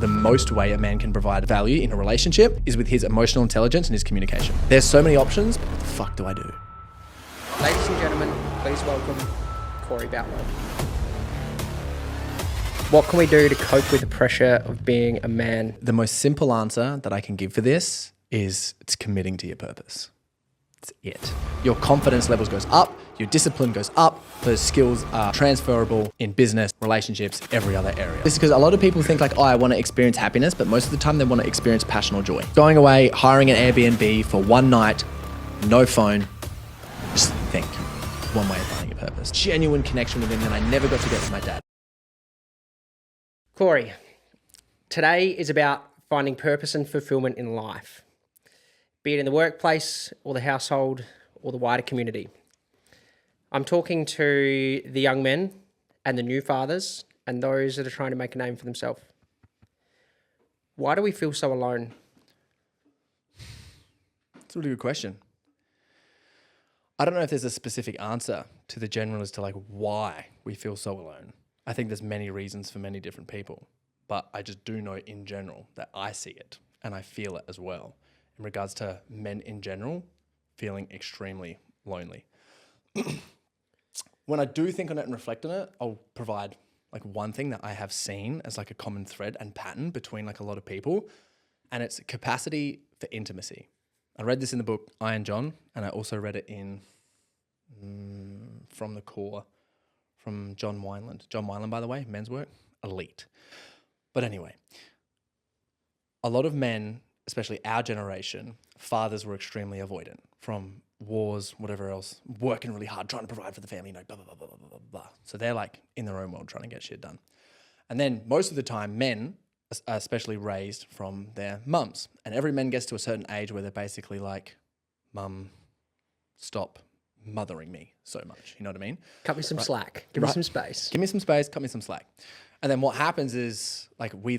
the most way a man can provide value in a relationship is with his emotional intelligence and his communication. There's so many options, but what the fuck do I do? Ladies and gentlemen, please welcome Corey Boutwell. What can we do to cope with the pressure of being a man? The most simple answer that I can give for this is it's committing to your purpose. It's it. Your confidence levels goes up, your discipline goes up, those skills are transferable in business, relationships, every other area. This is because a lot of people think like, oh, I want to experience happiness, but most of the time they want to experience passion or joy. Going away, hiring an Airbnb for one night, no phone, just think. One way of finding your purpose. Genuine connection with him that I never got to get with my dad. Corey, today is about finding purpose and fulfillment in life, be it in the workplace or the household or the wider community. I'm talking to the young men and the new fathers and those that are trying to make a name for themselves. Why do we feel so alone? That's a really good question. I don't know if there's a specific answer to the general as to like why we feel so alone. I think there's many reasons for many different people, but I just do know in general that I see it and I feel it as well in regards to men in general feeling extremely lonely. When I do think on it and reflect on it, I'll provide like one thing that I have seen as like a common thread and pattern between like a lot of people, and it's capacity for intimacy. I read this in the book Iron John, and I also read it in From the Core from John Wineland. John Wineland, by the way, men's work, elite. But anyway, a lot of men, especially our generation, fathers were extremely avoidant from wars, whatever else, working really hard, trying to provide for the family, blah, blah, blah, blah, blah, blah, blah. So they're like in their own world trying to get shit done. And then most of the time, men are especially raised from their mums. And every man gets to a certain age where they're basically like, Mum, stop mothering me so much. You know what I mean? Cut me some slack. Give me some space. Give me some space, cut me some slack. And then what happens is like we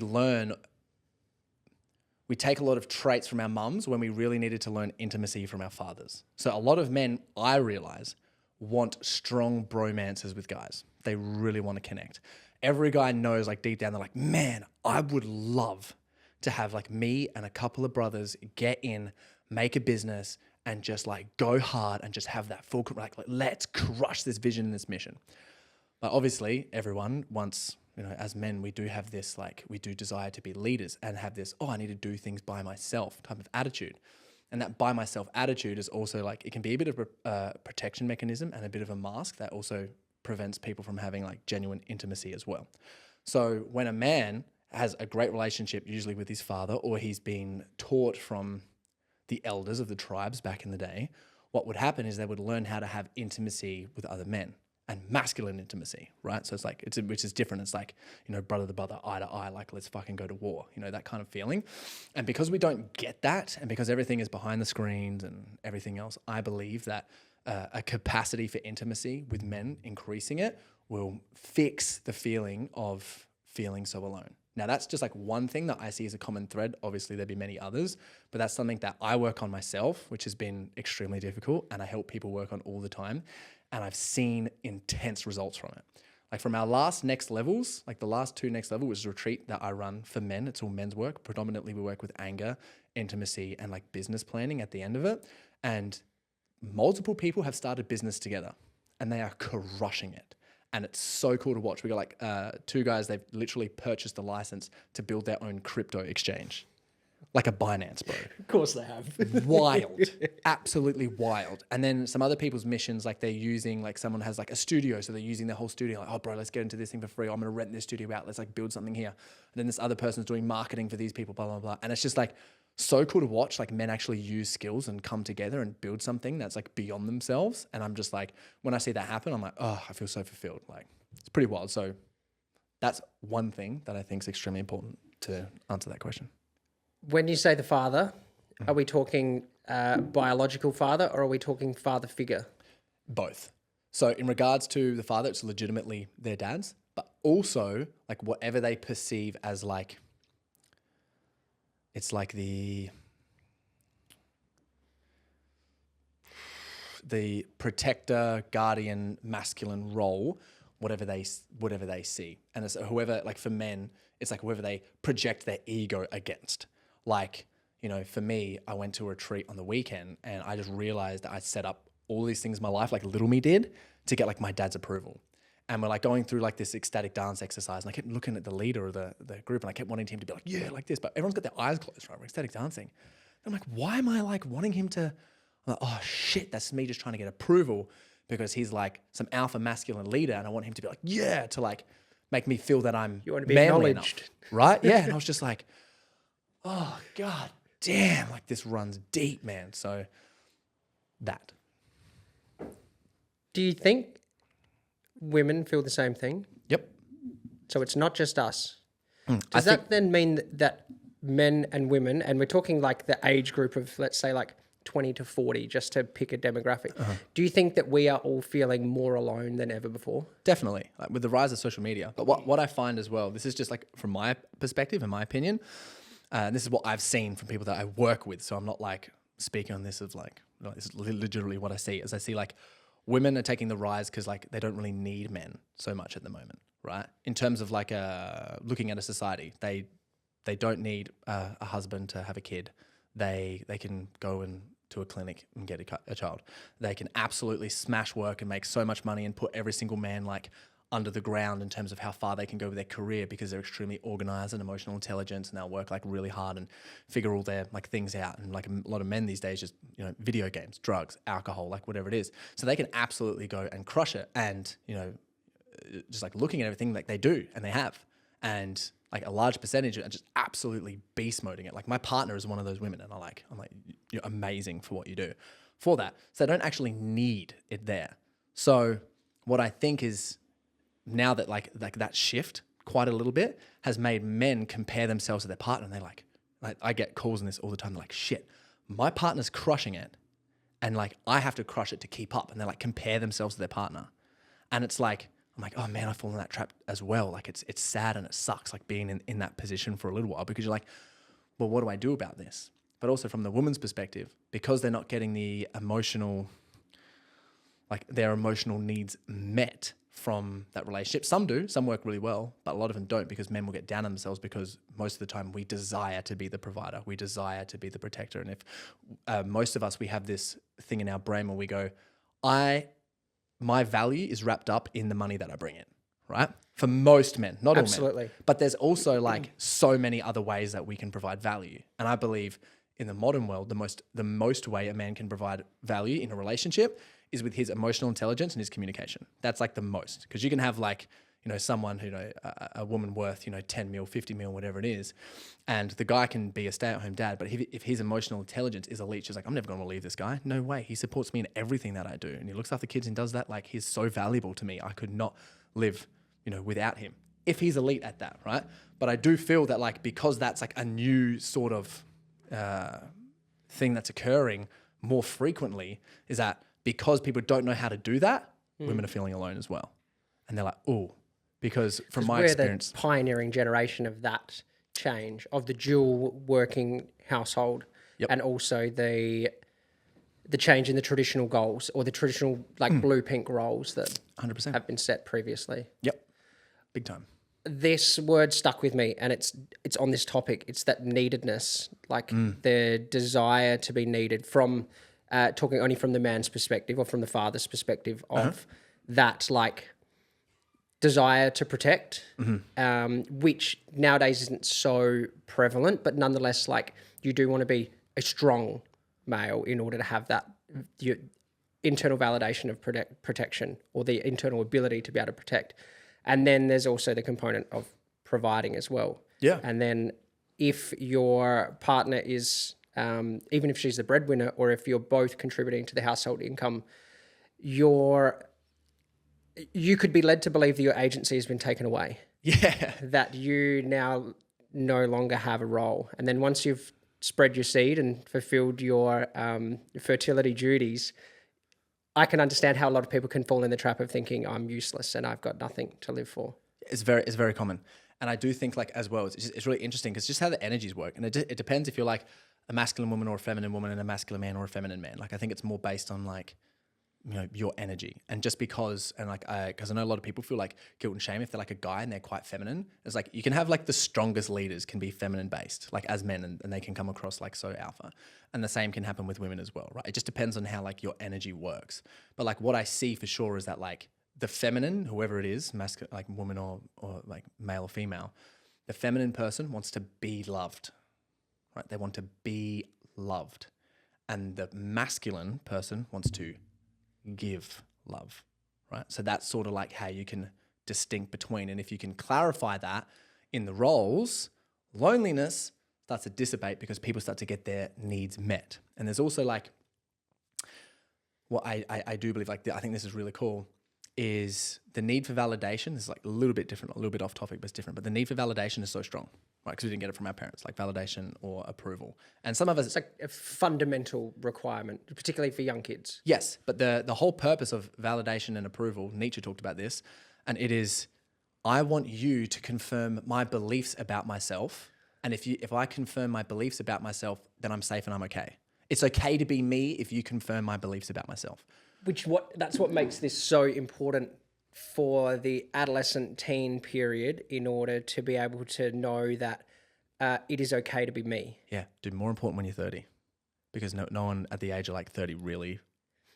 take a lot of traits from our mums when we really needed to learn intimacy from our fathers. So a lot of men, I realize, want strong bromances with guys. They really want to connect. Every guy knows like deep down, they're like, man, I would love to have like me and a couple of brothers get in, make a business and just like go hard and just have that full, like let's crush this vision and this mission. But obviously everyone wants, you know, as men, we do have this, like, we do desire to be leaders and have this, oh, I need to do things by myself type of attitude. And that by myself attitude is also like, it can be a bit of a protection mechanism and a bit of a mask that also prevents people from having like genuine intimacy as well. So when a man has a great relationship, usually with his father, or he's been taught from the elders of the tribes back in the day, what would happen is they would learn how to have intimacy with other men. And masculine intimacy, right? So it's like, which is different. It's like, you know, brother to brother, eye to eye, like let's fucking go to war, you know, that kind of feeling. And because we don't get that, and because everything is behind the screens and everything else, I believe that a capacity for intimacy with men, increasing it, will fix the feeling of feeling so alone. Now that's just like one thing that I see as a common thread. Obviously there'd be many others, but that's something that I work on myself, which has been extremely difficult, and I help people work on all the time. And I've seen intense results from it. Like from our last next levels, like the last two next level was a retreat that I run for men. It's all men's work. Predominantly we work with anger, intimacy, and like business planning at the end of it. And multiple people have started business together and they are crushing it. And it's so cool to watch. We got like two guys, they've literally purchased the license to build their own crypto exchange. Like a Binance, bro. Of course they have. Wild. Absolutely wild. And then some other people's missions, like they're using, like someone has like a studio, so they're using their whole studio, like, oh bro, let's get into this thing for free. I'm gonna rent this studio out. Let's like build something here. And then this other person's doing marketing for these people, blah, blah, blah. And it's just like so cool to watch, like men actually use skills and come together and build something that's like beyond themselves. And I'm just like, when I see that happen, I'm like, oh, I feel so fulfilled. Like it's pretty wild. So that's one thing that I think is extremely important to answer that question. When you say the father, are we talking biological father or are we talking father figure? Both. So in regards to the father, it's legitimately their dad's, but also like whatever they perceive as like, it's like the protector, guardian, masculine role, whatever they see. And it's whoever, like for men, It's like whoever they project their ego against. Like, you know, for me, I went to a retreat on the weekend and I just realized that I set up all these things in my life, like little me did, to get like my dad's approval. And we're like going through like this ecstatic dance exercise. And I kept looking at the leader of the group and I kept wanting him to be like, yeah, like this. But everyone's got their eyes closed, right? We're ecstatic dancing. And I'm like, why am I like wanting him to, I'm like, oh shit, that's me just trying to get approval because he's like some alpha masculine leader. And I want him to be like, yeah, to like make me feel that I'm You want to be manly acknowledged. enough, right? Yeah. And I was just like, oh God damn, like this runs deep, man. So that. Do you think women feel the same thing? Yep. So it's not just us. Does that then mean that men and women, and we're talking like the age group of, let's say like 20 to 40, just to pick a demographic, do you think that we are all feeling more alone than ever before? Definitely, like with the rise of social media. But what I find as well, this is just like from my perspective and my opinion, this is what I've seen from people that I work with. So I'm not like speaking on this as like, no, this is literally what I see. As I see like women are taking the rise because like they don't really need men so much at the moment, right? In terms of like looking at a society, they don't need a husband to have a kid. They can go to a clinic and get a child. They can absolutely smash work and make so much money and put every single man like under the ground in terms of how far they can go with their career because they're extremely organized and emotional intelligence and they'll work like really hard and figure all their like things out. And like a lot of men these days just, you know, video games, drugs, alcohol, like whatever it is. So they can absolutely go and crush it. And, you know, just like looking at everything like they do and they have. And like a large percentage are just absolutely beast moding it. Like my partner is one of those women and I'm like, you're amazing for what you do for that. So they don't actually need it there. So what I think is now that like that shift quite a little bit has made men compare themselves to their partner. And they're like I get calls on this all the time. They're like, shit, my partner's crushing it. And like, I have to crush it to keep up. And they like compare themselves to their partner. And it's like, I'm like, oh man, I fall in that trap as well. Like it's sad and it sucks like being in that position for a little while because you're like, well, what do I do about this? But also from the woman's perspective, because they're not getting the emotional, like their emotional needs met from that relationship. Some do, some work really well, but a lot of them don't because men will get down on themselves because most of the time we desire to be the provider. We desire to be the protector. And if most of us, we have this thing in our brain where we go, my value is wrapped up in the money that I bring in, right? For most men, not all men. Absolutely. But there's also like so many other ways that we can provide value. And I believe in the modern world, the most way a man can provide value in a relationship is with his emotional intelligence and his communication. That's like the most, because you can have like, you know, someone who, you know, a woman worth, you know, 10 mil, 50 mil, whatever it is. And the guy can be a stay-at-home dad, but if his emotional intelligence is elite, she's like, I'm never going to leave this guy. No way. He supports me in everything that I do. And he looks after kids and does that. Like he's so valuable to me. I could not live, you know, without him if he's elite at that. Right. But I do feel that like, because that's like a new sort of thing that's occurring more frequently is that because people don't know how to do that, women are feeling alone as well. And they're like, oh, because from my experience, we're the pioneering generation of that change, of the dual working household, and also the change in the traditional goals or the traditional like blue pink roles that 100% have been set previously. Yep, big time. This word stuck with me, and it's on this topic. It's that neededness, like the desire to be needed from talking only from the man's perspective or from the father's perspective of that like desire to protect, which nowadays isn't so prevalent, but nonetheless, like you do want to be a strong male in order to have that your internal validation of protection or the internal ability to be able to protect. And then there's also the component of providing as well. Yeah. And then if your partner is, even if she's the breadwinner or if you're both contributing to the household income, you could be led to believe that your agency has been taken away. Yeah. That you now no longer have a role. And then once you've spread your seed and fulfilled your fertility duties, I can understand how a lot of people can fall in the trap of thinking I'm useless and I've got nothing to live for. It's very common. And I do think like as well, it's really interesting because just how the energies work. And it depends if you're like a masculine woman or a feminine woman and a masculine man or a feminine man. Like I think it's more based on like your energy. And just because, and like, because I know a lot of people feel like guilt and shame if they're like a guy and they're quite feminine. It's like, you can have like the strongest leaders can be feminine based, like as men, and they can come across like so alpha. And the same can happen with women as well, right? It just depends on how like your energy works. But like what I see for sure is that like the feminine, whoever it is, like woman or like male or female, the feminine person wants to be loved, right? They want to be loved. And the masculine person wants to give love, right? So that's sort of like how you can distinct between. And if you can clarify that in the roles, loneliness starts to dissipate because people start to get their needs met. And there's also like, what I do believe, like I think this is really cool, is the need for validation. This is like a little bit different, a little bit off topic, but it's different. But the need for validation is so strong, right? Because we didn't get it from our parents, like validation or approval. And some of us... It's like a fundamental requirement, particularly for young kids. Yes, but the whole purpose of validation and approval, Nietzsche talked about this, and it is, I want you to confirm my beliefs about myself. And if I confirm my beliefs about myself, then I'm safe and I'm okay. It's okay to be me if you confirm my beliefs about myself. That's what makes this so important for the adolescent teen period, in order to be able to know that it is okay to be me. Yeah, dude, more important when you're 30, because no one at the age of like 30 really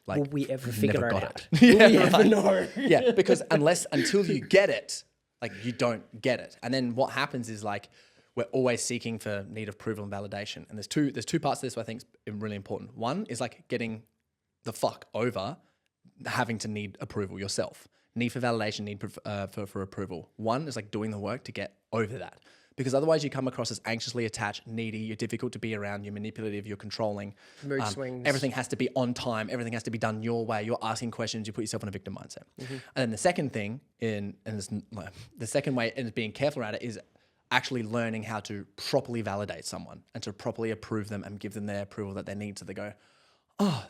like will we ever figure it out? Yeah, will we ever know? Yeah, because until you get it, like you don't get it. And then what happens is like we're always seeking for need of approval and validation. And there's two parts to this I think is really important. One is like getting the fuck over having to need approval yourself. Need for validation, need for approval. One is like doing the work to get over that. Because otherwise you come across as anxiously attached, needy, you're difficult to be around, you're manipulative, you're controlling. Mood swings. Everything has to be on time, everything has to be done your way, you're asking questions, you put yourself in a victim mindset. Mm-hmm. And then the second thing, the second way in being careful around it is actually learning how to properly validate someone and to properly approve them and give them their approval that they need, so they go, oh,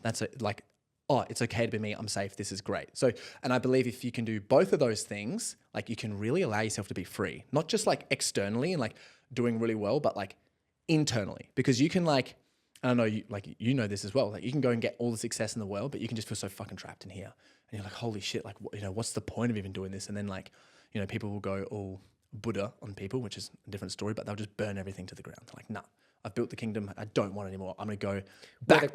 it's okay to be me, I'm safe, this is great. So, and I believe if you can do both of those things, like you can really allow yourself to be free, not just like externally and like doing really well, but like internally, because you can like, I don't know, you know this as well, like you can go and get all the success in the world, but you can just feel so fucking trapped in here. And you're like, holy shit, like, what's the point of even doing this? And then like, people will go all Buddha on people, which is a different story, but they'll just burn everything to the ground. Like, nah, I've built the kingdom. I don't want it anymore. I'm going to go back. Whether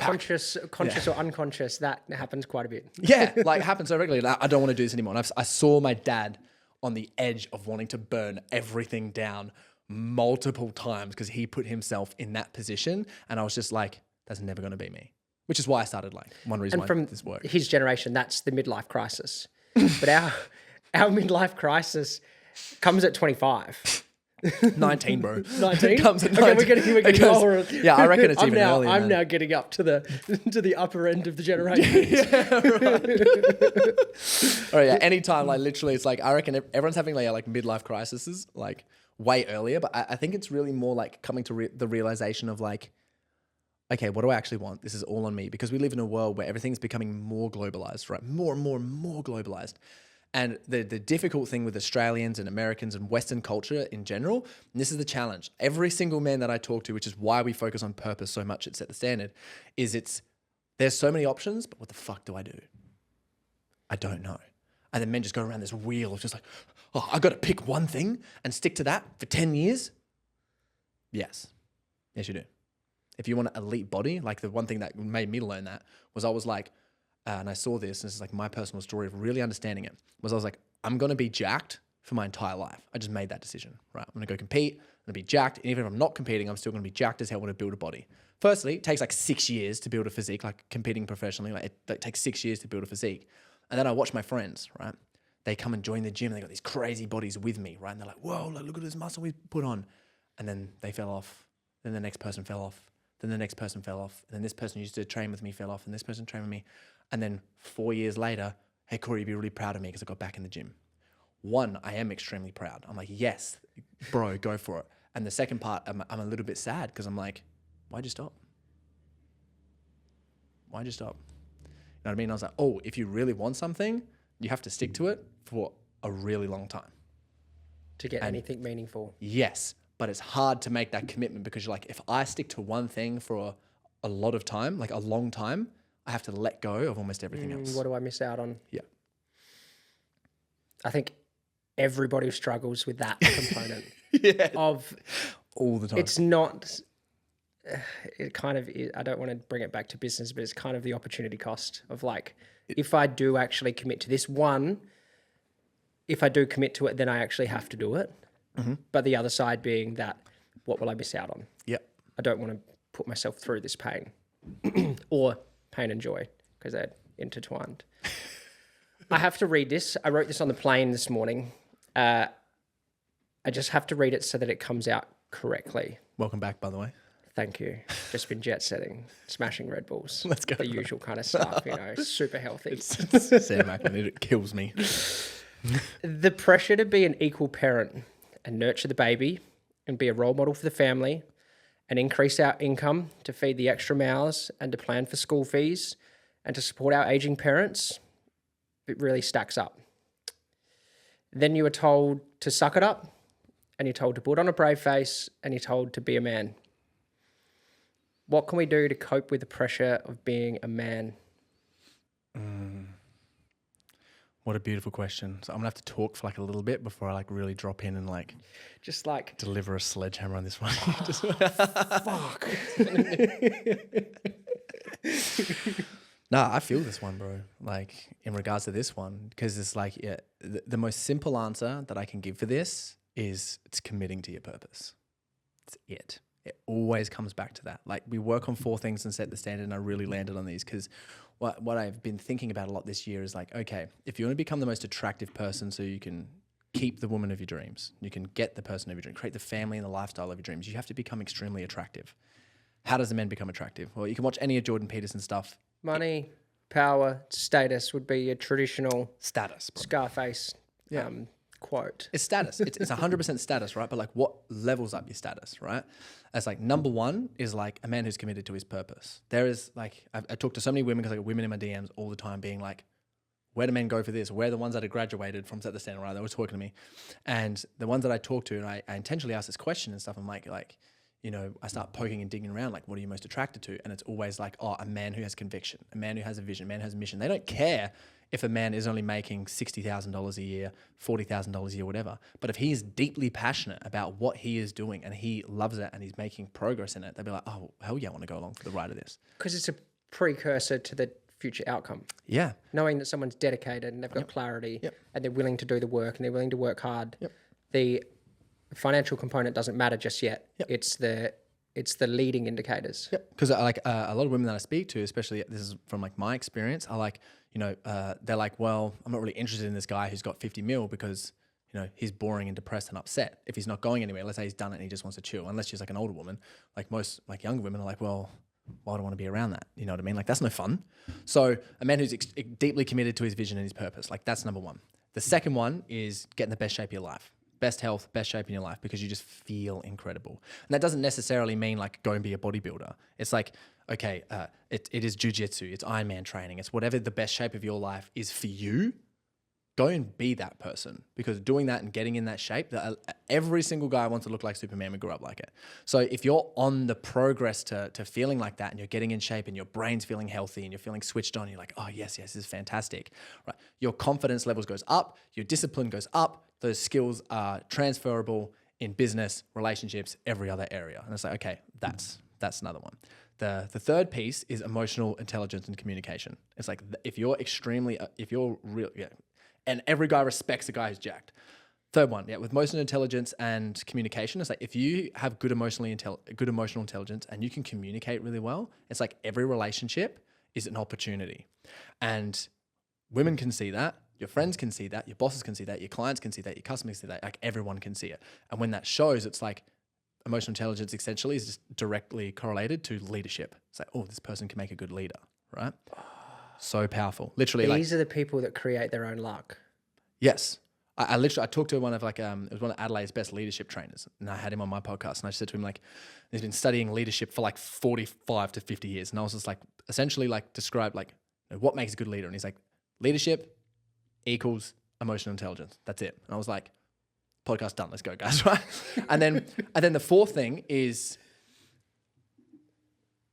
conscious or unconscious, that happens quite a bit. Yeah, like it happens so regularly. Like, I don't want to do this anymore. And I saw my dad on the edge of wanting to burn everything down multiple times because he put himself in that position. And I was just like, that's never going to be me. Which is why I started one reason why this worked. His generation, that's the midlife crisis. But our midlife crisis comes at 25. 19, bro. 19? Comes at 19. Okay, we're getting older. Yeah, I reckon it's even earlier. I'm now getting up to the upper end of the generation. Yeah, right. All right, yeah, anytime, like literally, it's like, I reckon everyone's having like midlife crises like way earlier, but I think it's really more like coming to the realization of like, okay, what do I actually want? This is all on me, because we live in a world where everything's becoming more globalized, right? More and more and more globalized. And the difficult thing with Australians and Americans and Western culture in general, and this is the challenge, every single man that I talk to, which is why we focus on purpose so much at Set the Standard, is there's so many options, but what the fuck do I do? I don't know. And then men just go around this wheel of just like, oh, I got to pick one thing and stick to that for 10 years? Yes. Yes, you do. If you want an elite body, like the one thing that made me learn that was I was like, and I saw this, and this is like my personal story of really understanding it, was I was like, I'm going to be jacked for my entire life. I just made that decision, right? I'm going to go compete, I'm going to be jacked. And even if I'm not competing, I'm still going to be jacked as hell when I build a body. Firstly, it takes like 6 years to build a physique, like competing professionally, like it takes 6 years to build a physique. And then I watch my friends, right? They come and join the gym and they got these crazy bodies with me, right? And they're like, whoa, like, look at this muscle we put on. And then they fell off. Then the next person fell off. Then the next person fell off. And then this person used to train with me fell off. And this person trained with me. And then 4 years later, hey, Corey, you'd be really proud of me because I got back in the gym. One, I am extremely proud. I'm like, yes, bro, go for it. And the second part, I'm a little bit sad because I'm like, why'd you stop? Why'd you stop? You know what I mean? I was like, oh, if you really want something, you have to stick to it for a really long time. To get anything meaningful. Yes, but it's hard to make that commitment because you're like, if I stick to one thing for a lot of time, like a long time, I have to let go of almost everything else. What do I miss out on? Yeah. I think everybody struggles with that component of all the time. It's not, it kind of is, I don't want to bring it back to business, but it's kind of the opportunity cost of like, if I do actually commit to this one, if I do commit to it, then I actually have to do it. Mm-hmm. But the other side being that, what will I miss out on? Yep. I don't want to put myself through this pain or pain and joy because they're intertwined. I have to read this. I wrote this on the plane this morning. I just have to read it so that it comes out correctly. Welcome back, by the way. Thank you. Just been jet setting, smashing Red Bulls. Let's go. The usual kind of stuff, you know, super healthy. It's Sam Ackland. It kills me. The pressure to be an equal parent and nurture the baby and be a role model for the family and increase our income to feed the extra mouths and to plan for school fees and to support our aging parents, it really stacks up. Then you are told to suck it up and you're told to put on a brave face and you're told to be a man. What can we do to cope with the pressure of being a man? What a beautiful question. So I'm gonna have to talk for like a little bit before I like really drop in and like just like deliver a sledgehammer on this one. Fuck. Nah, I feel this one, bro. Like in regards to this one, because it's like the most simple answer that I can give for this is it's committing to your purpose. It's it. It always comes back to that. Like we work on 4 things and set the standard, and I really landed on these because what I've been thinking about a lot this year is like, okay, if you want to become the most attractive person so you can keep the woman of your dreams, you can get the person of your dreams, create the family and the lifestyle of your dreams, you have to become extremely attractive. How does a man become attractive? Well, you can watch any of Jordan Peterson stuff. Money, power, status would be a traditional Status, bro. Scarface quote. It's status. It's 100% status, right? But like what levels up your status, right? It's like number 1 is like a man who's committed to his purpose. There is like, I talk to so many women because I get women in my DMs all the time being like, where do men go for this? Where are the ones that have graduated from Set the Standard, right? They were talking to me. And the ones that I talk to, and I intentionally ask this question and stuff, I'm like, you know, I start poking and digging around, like, what are you most attracted to? And it's always like, oh, a man who has conviction, a man who has a vision, a man who has a mission. They don't care if a man is only making $60,000 a year, $40,000 a year, whatever. But if he is deeply passionate about what he is doing and he loves it and he's making progress in it, they'll be like, oh, hell yeah, I want to go along for the ride of this. Because it's a precursor to the future outcome. Yeah. Knowing that someone's dedicated and they've got clarity and they're willing to do the work and they're willing to work hard. The financial component doesn't matter just yet. It's the leading indicators. Because like a lot of women that I speak to, especially this is from like my experience, are like, you know, they're like, well, I'm not really interested in this guy who's got 50 mil because, you know, he's boring and depressed and upset. If he's not going anywhere, let's say he's done it and he just wants to chill. Unless she's like an older woman, like most like younger women are like, well, why do I want to be around that? You know what I mean? Like that's no fun. So a man who's deeply committed to his vision and his purpose, like that's number 1. The second one is getting the best shape of your life. Best health, best shape in your life because you just feel incredible. And that doesn't necessarily mean like go and be a bodybuilder. It's like, okay, it is jiu-jitsu, it's Ironman training, it's whatever the best shape of your life is for you. Go and be that person because doing that and getting in that shape, every single guy wants to look like Superman. We grew up like it. So if you're on the progress to feeling like that and you're getting in shape and your brain's feeling healthy and you're feeling switched on, you're like, oh yes, this is fantastic. Right? Your confidence levels goes up, your discipline goes up, those skills are transferable in business, relationships, every other area. And it's like, okay, that's another one. The third piece is emotional intelligence and communication. It's like if you're real, and every guy respects a guy who's jacked. Third one, with emotional intelligence and communication, it's like if you have good emotional intelligence and you can communicate really well, it's like every relationship is an opportunity. And women can see that, your friends can see that, your bosses can see that, your clients can see that, your customers can see that, like everyone can see it. And when that shows, it's like emotional intelligence essentially is just directly correlated to leadership. It's like, oh, this person can make a good leader, right? So powerful. Literally, these are the people that create their own luck. Yes. I talked to one of it was one of Adelaide's best leadership trainers, and I had him on my podcast, and I said to him, like, he's been studying leadership for like 45 to 50 years. And I was just like, essentially like describe like what makes a good leader. And he's like, leadership equals emotional intelligence. That's it. And I was like, podcast done. Let's go, guys. Right. And then the fourth thing is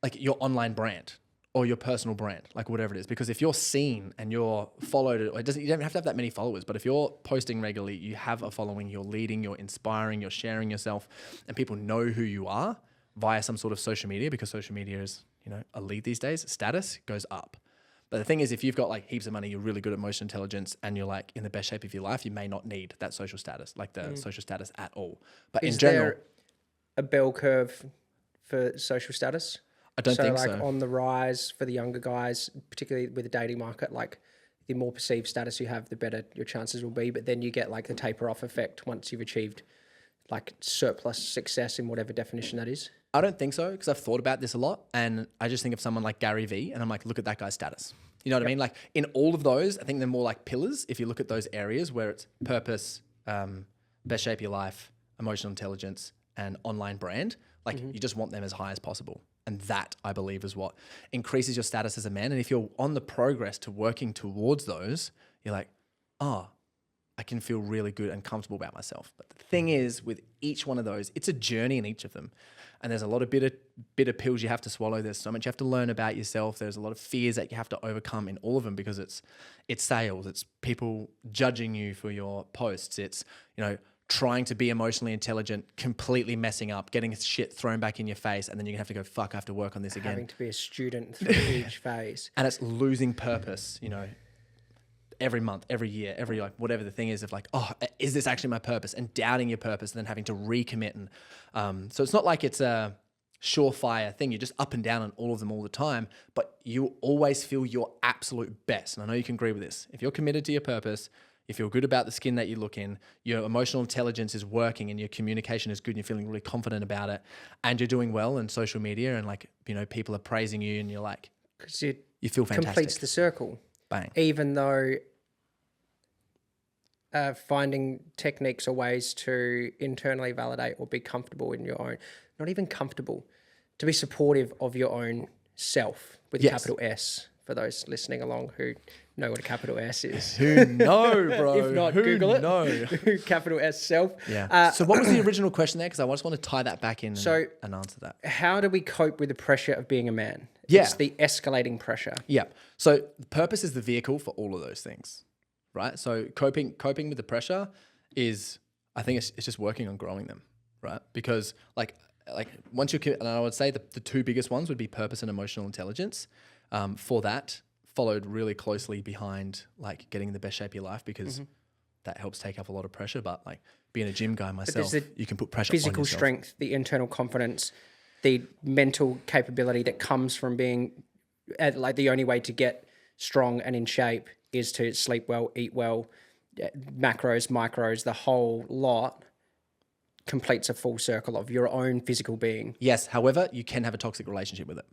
like your online brand. or your personal brand, like whatever it is. Because if you're seen and you're followed, or you don't have to have that many followers, but if you're posting regularly, you have a following, you're leading, you're inspiring, you're sharing yourself, and people know who you are via some sort of social media, because social media is, elite these days, status goes up. But the thing is, if you've got like heaps of money, you're really good at emotional intelligence, and you're like in the best shape of your life, you may not need that social status, like the social status at all. But in general, there a bell curve for social status? I don't think so. Like on the rise for the younger guys, particularly with the dating market, like the more perceived status you have, the better your chances will be. But then you get like the taper off effect once you've achieved like surplus success in whatever definition that is. I don't think so, because I've thought about this a lot, and I just think of someone like Gary Vee, and I'm like, look at that guy's status. You know what I mean? Like in all of those, I think they're more like pillars. If you look at those areas where it's purpose, best shape of your life, emotional intelligence, and online brand, like you just want them as high as possible. And that, I believe, is what increases your status as a man. And if you're on the progress to working towards those, you're like, oh, I can feel really good and comfortable about myself. But the thing is, with each one of those, it's a journey in each of them. And there's a lot of bitter pills you have to swallow. There's so much you have to learn about yourself. There's a lot of fears that you have to overcome in all of them, because it's sales. It's people judging you for your posts. It's, trying to be emotionally intelligent, completely messing up, getting shit thrown back in your face, and then you're gonna have to go, fuck, I have to work on this again. Having to be a student through each phase. And it's losing purpose, every month, every year, every like whatever the thing is of like, oh, is this actually my purpose? And doubting your purpose, and then having to recommit. And so it's not like it's a surefire thing. You're just up and down on all of them all the time, but you always feel your absolute best. And I know you can agree with this. If you're committed to your purpose, you feel good about the skin that you look in, your emotional intelligence is working, and your communication is good, and you're feeling really confident about it, and you're doing well in social media, and like, people are praising you, and you're like, because you feel fantastic. Completes the circle. Bang. Even though finding techniques or ways to internally validate or be comfortable in your own, not even comfortable, to be supportive of your own self with a capital S, for those listening along who know what a capital S is. Who know, bro? If not, who Google it. Know? Capital S self. Yeah. So what was the original question there? Because I just want to tie that back in and answer that. How do we cope with the pressure of being a man? Yeah. It's the escalating pressure. Yeah. So purpose is the vehicle for all of those things, right? So coping with the pressure is, I think it's just working on growing them, right? Because like once you, and I would say the two biggest ones would be purpose and emotional intelligence. For that, followed really closely behind like getting the best shape of your life, because that helps take up a lot of pressure. But like being a gym guy myself, you can put pressure on yourself. Physical strength, the internal confidence, the mental capability that comes from being like the only way to get strong and in shape is to sleep well, eat well, macros, micros, the whole lot completes a full circle of your own physical being. Yes. However, you can have a toxic relationship with it.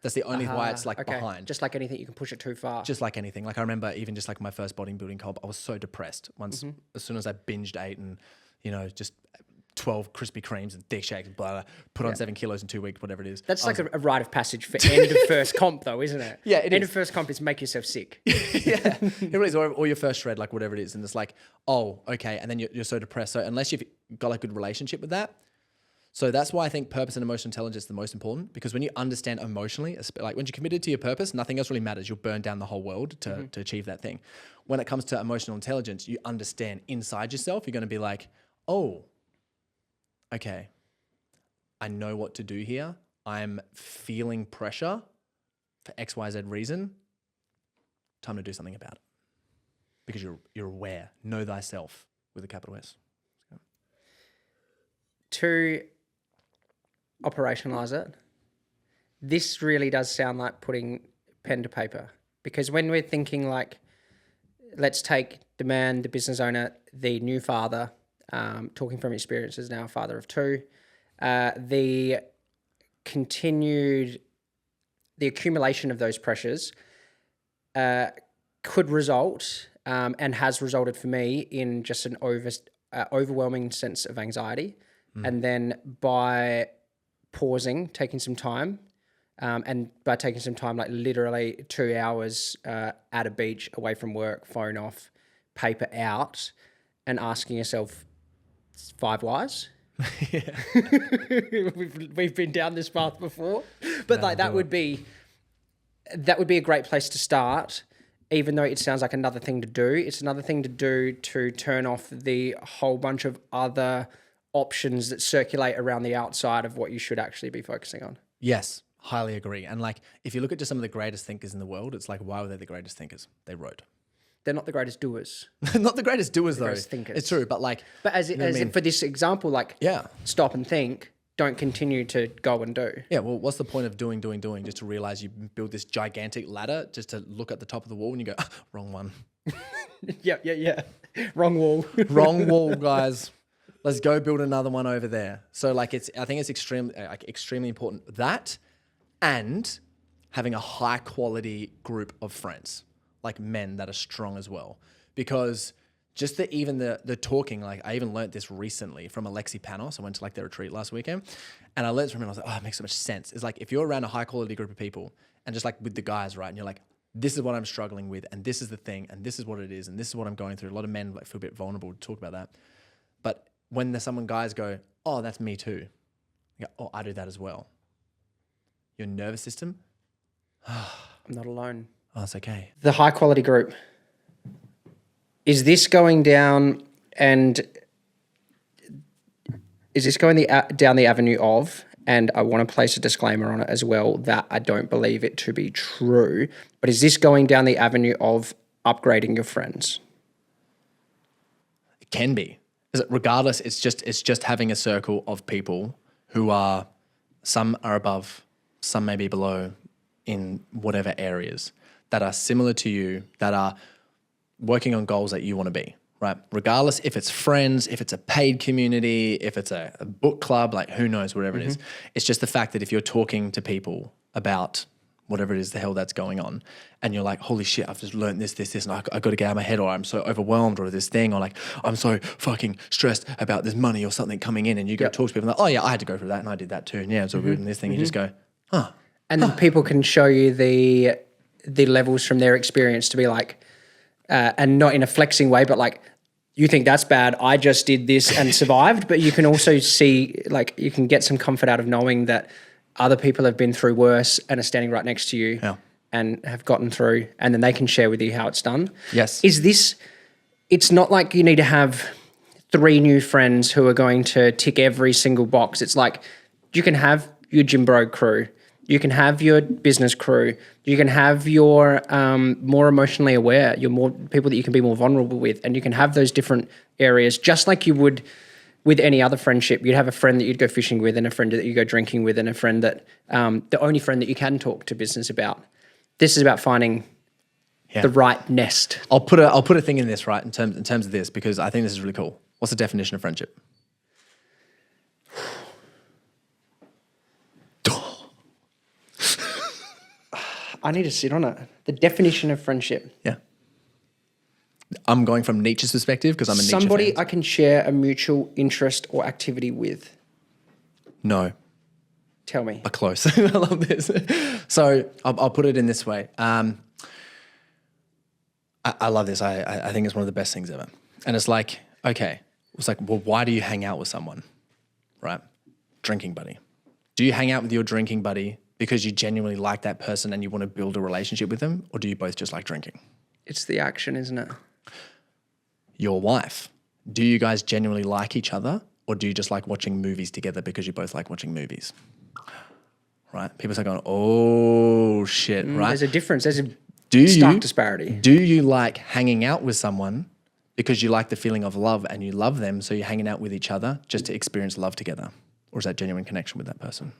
That's the only why it's like behind. Just like anything, you can push it too far. Just like anything. Like I remember even just like my first bodybuilding comp, I was so depressed once, as soon as I binged ate and, just 12 Krispy Kremes and thick shakes, blah, blah, put on 7 kilos in 2 weeks, whatever it is. That's like a rite of passage for end of first comp though, isn't it? Yeah, it is. End of first comp is make yourself sick. Yeah, it really is. Or your first shred, like whatever it is. And it's like, oh, okay. And then you're so depressed. So unless you've got a good relationship with that, so that's why I think purpose and emotional intelligence is the most important, because when you understand emotionally, like when you're committed to your purpose, nothing else really matters. You'll burn down the whole world to achieve that thing. When it comes to emotional intelligence, you understand inside yourself. You're going to be like, oh, okay, I know what to do here. I'm feeling pressure for X, Y, Z reason. Time to do something about it, because you're aware. Know thyself with a capital S. To operationalize it, this really does sound like putting pen to paper, because when we're thinking like, let's take the man, the business owner, the new father, talking from experience as now a father of 2, the accumulation of those pressures could result and has resulted for me in just an overwhelming sense of anxiety. And then by pausing, taking some time, and by taking some time, like literally 2 hours at a beach, away from work, phone off, paper out, and asking yourself 5 whys. Yeah. We've been down this path before, but like that would be that would be a great place to start. Even though it sounds like another thing to do, it's another thing to do to turn off the whole bunch of other options that circulate around the outside of what you should actually be focusing on. Yes, highly agree. And like, if you look at just some of the greatest thinkers in the world, it's like, why were they the greatest thinkers? They wrote. They're not the greatest doers. Not the greatest doers, though. Greatest thinkers. It's true, but like... But as for this example, like, stop and think, don't continue to go and do. Yeah, well, what's the point of doing, just to realize you build this gigantic ladder just to look at the top of the wall and you go, wrong one. Yeah. Wrong wall. Wrong wall, guys. Let's go build another one over there. So like, I think it's extremely important, that and having a high quality group of friends, like men that are strong as well. Because just the talking, like I even learned this recently from Alexi Panos. I went to like their retreat last weekend and I learned from him. I was like, oh, it makes so much sense. It's like, if you're around a high quality group of people and just like with the guys, right? And you're like, this is what I'm struggling with. And this is the thing. And this is what it is. And this is what I'm going through. A lot of men like feel a bit vulnerable to talk about that. But when there's someone guys go, oh, that's me too. You go, oh, I do that as well. Your nervous system. I'm not alone. Oh, it's okay. The high quality group. Is this going down down the avenue of, and I want to place a disclaimer on it as well, that I don't believe it to be true, but is this going down the avenue of upgrading your friends? It can be. Regardless, it's just having a circle of people who are, some are above, some may be below in whatever areas, that are similar to you, that are working on goals that you want to be, right? Regardless if it's friends, if it's a paid community, if it's a book club, like who knows, whatever it is. It's just the fact that if you're talking to people about whatever it is the hell that's going on and you're like, holy shit, I've just learned this, and I got to get out of my head, or I'm so overwhelmed, or this thing, or like, I'm so fucking stressed about this money or something coming in, and you go talk to people like, oh yeah, I had to go through that and I did that too. And yeah, it's all good. And this thing, you just go, huh. And then people can show you the levels from their experience to be like, and not in a flexing way, but like, you think that's bad, I just did this and survived. But you can also see, like, you can get some comfort out of knowing that other people have been through worse and are standing right next to you and have gotten through, and then they can share with you how it's done. Yes. It's not like you need to have 3 new friends who are going to tick every single box. It's like, you can have your gym bro crew, you can have your business crew, you can have your more emotionally aware, your more people that you can be more vulnerable with, and you can have those different areas just like you would with any other friendship. You'd have a friend that you'd go fishing with, and a friend that you go drinking with, and a friend that the only friend that you can talk to business about. This is about finding the right nest. I'll put a thing in this, right, in terms of this, because I think this is really cool. What's the definition of friendship? I need to sit on it. The definition of friendship. Yeah. I'm going from Nietzsche's perspective because I'm a Nietzsche fan. Somebody I can share a mutual interest or activity with. No. Tell me. But close. I love this. So I'll put it in this way. I love this. I think it's one of the best things ever. And it's like, okay. It's like, well, why do you hang out with someone? Right? Drinking buddy. Do you hang out with your drinking buddy because you genuinely like that person and you want to build a relationship with them? Or do you both just like drinking? It's the action, isn't it? Your wife. Do you guys genuinely like each other, or do you just like watching movies together because you both like watching movies? Right? People start going, oh shit, right? There's a difference. There's a stark disparity. Do you like hanging out with someone because you like the feeling of love and you love them, so you're hanging out with each other just to experience love together? Or is that genuine connection with that person?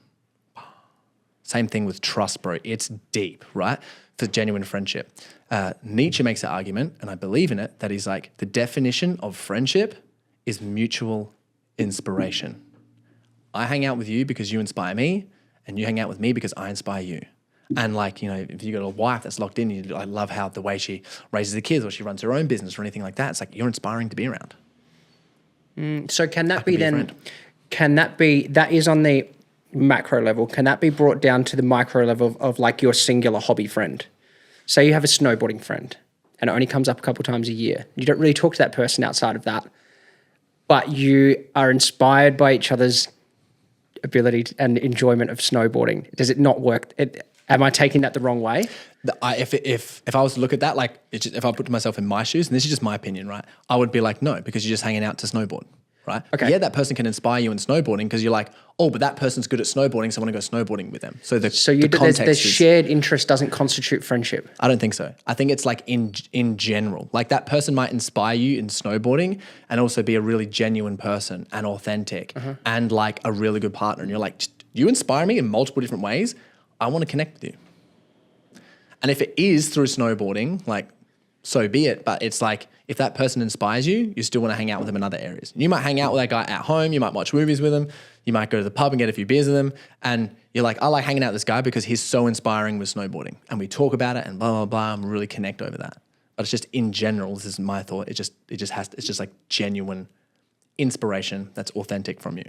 Same thing with trust, bro. It's deep, right? For genuine friendship. Nietzsche makes the argument, and I believe in it, that he's like, the definition of friendship is mutual inspiration. I hang out with you because you inspire me, and you hang out with me because I inspire you. And like, you know, if you got a wife that's locked in, I love how the way she raises the kids or she runs her own business or anything like that. It's like, you're inspiring to be around. So can that be then, that is on the macro level, can that be brought down to the micro level of like your singular hobby friend? Say you have a snowboarding friend and it only comes up a couple times a year. You don't really talk to that person outside of that, but you are inspired by each other's ability and enjoyment of snowboarding. Does it not work? Am I taking that the wrong way? If I was to look at that, like if I put myself in my shoes, and this is just my opinion, right? I would be like, no, because you're just hanging out to snowboard, right? Okay. Yeah, that person can inspire you in snowboarding because you're like, oh, but that person's good at snowboarding, so I want to go snowboarding with them. So the context the shared interest doesn't constitute friendship. I don't think so. I think it's like in general, like that person might inspire you in snowboarding and also be a really genuine person and authentic and like a really good partner. And you're like, you inspire me in multiple different ways. I want to connect with you. And if it is through snowboarding, like, so be it. But it's like, if that person inspires you, you still want to hang out with them in other areas. You might hang out with that guy at home. You might watch movies with him. You might go to the pub and get a few beers with him. And you're like, I like hanging out with this guy because he's so inspiring with snowboarding. And we talk about it and blah, blah, blah. And really connect over that. But it's just in general, this is my thought. It's just like genuine inspiration that's authentic from you,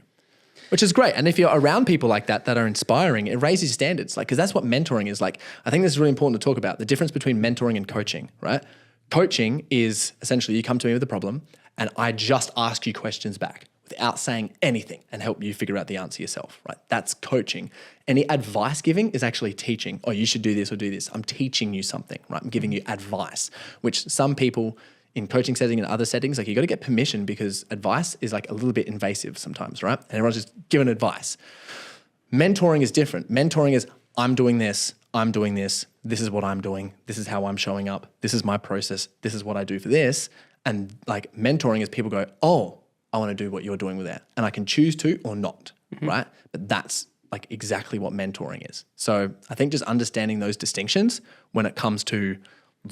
which is great. And if you're around people like that are inspiring, it raises standards. Like, because that's what mentoring is like. I think this is really important to talk about, the difference between mentoring and coaching, right? Coaching is essentially you come to me with a problem and I just ask you questions back without saying anything and help you figure out the answer yourself, right? That's coaching. Any advice giving is actually teaching. Oh, you should do this or do this. I'm teaching you something, right? I'm giving you advice, which some people in coaching setting and other settings, like you got to get permission because advice is like a little bit invasive sometimes, right? And everyone's just giving advice. Mentoring is different. Mentoring is I'm doing this, this is what I'm doing, this is how I'm showing up, this is my process, this is what I do for this. And like mentoring is people go, oh, I want to do what you're doing with that. And I can choose to or not, right? But that's like exactly what mentoring is. So I think just understanding those distinctions when it comes to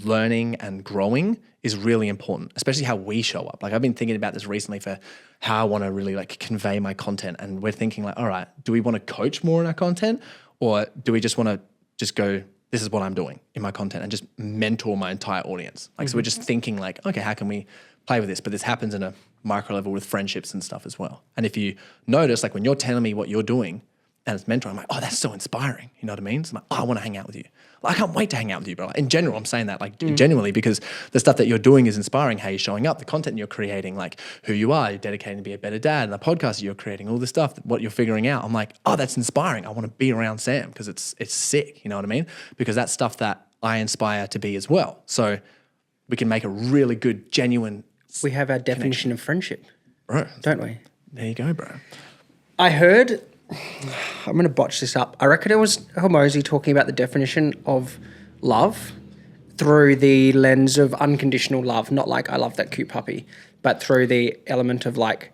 learning and growing is really important, especially how we show up. Like I've been thinking about this recently for how I want to really like convey my content. And we're thinking like, all right, do we want to coach more in our content or do we just want to just go, this is what I'm doing in my content and just mentor my entire audience? Like, so we're just thinking like, okay, how can we play with this? But this happens in a micro level with friendships and stuff as well. And if you notice, like when you're telling me what you're doing and it's mentoring, I'm like, oh, that's so inspiring. You know what I mean? So I'm like, oh, I want to hang out with you. Like, I can't wait to hang out with you, bro. Like, in general, I'm saying that like genuinely because the stuff that you're doing is inspiring, how you're showing up, the content you're creating, like who you are, you're dedicating to be a better dad, and the podcast you're creating, all this stuff, what you're figuring out. I'm like, oh, that's inspiring. I want to be around Sam because it's sick. You know what I mean? Because that's stuff that I inspire to be as well. So we can make a really good, genuine. We have our definition of friendship, bro, don't we? There you go, bro. I heard, I'm going to botch this up. I reckon it was Hormozy talking about the definition of love through the lens of unconditional love, not like I love that cute puppy, but through the element of like,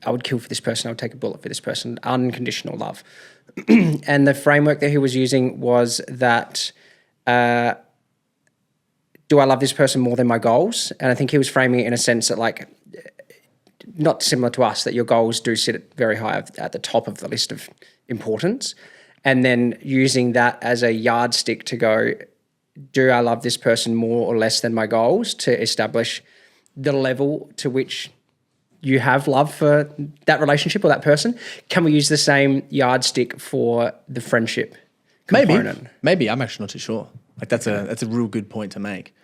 I would kill for this person, I would take a bullet for this person, unconditional love. And the framework that he was using was that, do I love this person more than my goals? And I think he was framing it in a sense that like, not similar to us, that your goals do sit very high at the top of the list of importance. And then using that as a yardstick to go, do I love this person more or less than my goals, to establish the level to which you have love for that relationship or that person? Can we use the same yardstick for the friendship component? Maybe. I'm actually not too sure. Like that's a real good point to make.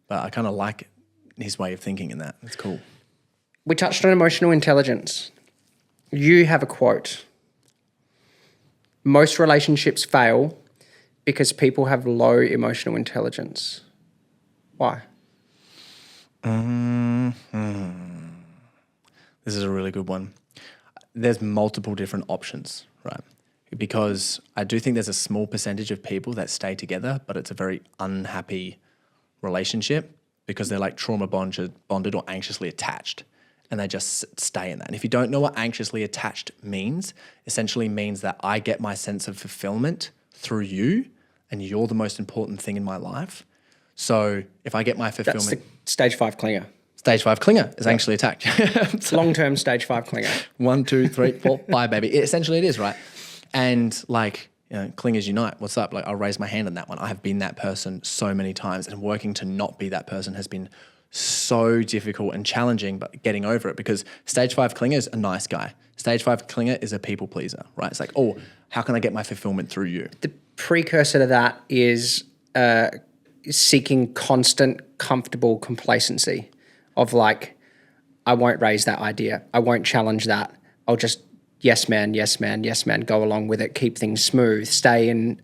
But I kind of like his way of thinking in that. It's cool. We touched on emotional intelligence. You have a quote. Most relationships fail because people have low emotional intelligence. Why? This is a really good one. There's multiple different options, right? Because I do think there's a small percentage of people that stay together, but it's a very unhappy relationship because they're like trauma bonded or anxiously attached. And they just stay in that. And if you don't know what anxiously attached means, essentially means that I get my sense of fulfillment through you and you're the most important thing in my life. So if I get my fulfillment... That's the stage 5 clinger. Stage 5 clinger is anxiously attached. Long-term stage 5 clinger. 1, 2, 3, 4, 5, baby. Essentially it is, right? And like, you know, clingers unite. What's up? Like I'll raise my hand on that one. I have been that person so many times and working to not be that person has been so difficult and challenging, but getting over it because stage 5 clinger is a nice guy. Stage 5 clinger is a people pleaser, right? It's like, oh, how can I get my fulfillment through you? The precursor to that is seeking constant, comfortable complacency of like, I won't raise that idea. I won't challenge that. I'll just yes man, go along with it, keep things smooth, stay in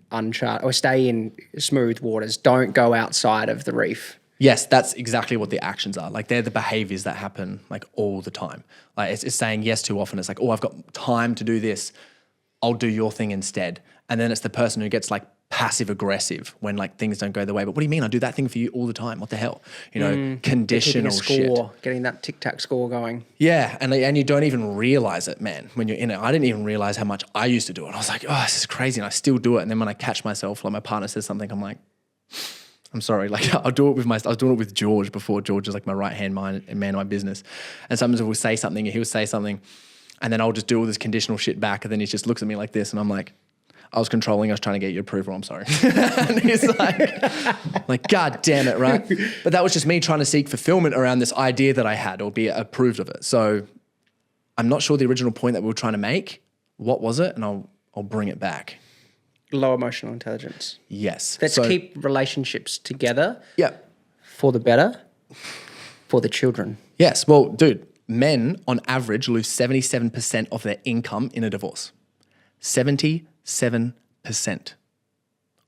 smooth waters, don't go outside of the reef. Yes, that's exactly what the actions are. Like they're the behaviors that happen like all the time. Like it's saying yes too often. It's like, oh, I've got time to do this. I'll do your thing instead. And then it's the person who gets like passive aggressive when like things don't go the way. But what do you mean? I do that thing for you all the time. What the hell? You know, conditional shit. Getting that tic-tac score going. Yeah, and you don't even realize it, man, when you're in it. I didn't even realize how much I used to do it. I was like, oh, this is crazy. And I still do it. And then when I catch myself, like my partner says something, I'm like, I'm sorry. Like I was doing it with George before. George is like my right-hand man in my business. And sometimes we'll say something and he'll say something and then I'll just do all this conditional shit back. And then he just looks at me like this and I'm like, I was trying to get your approval. I'm sorry. And he's like, God damn it, right? But that was just me trying to seek fulfillment around this idea that I had or be approved of it. So I'm not sure the original point that we were trying to make. What was it? And I'll bring it back. Low emotional intelligence. Yes. Let's keep relationships together. Yeah. For the better, for the children. Yes. Well, dude, men on average lose 77% of their income in a divorce. 77%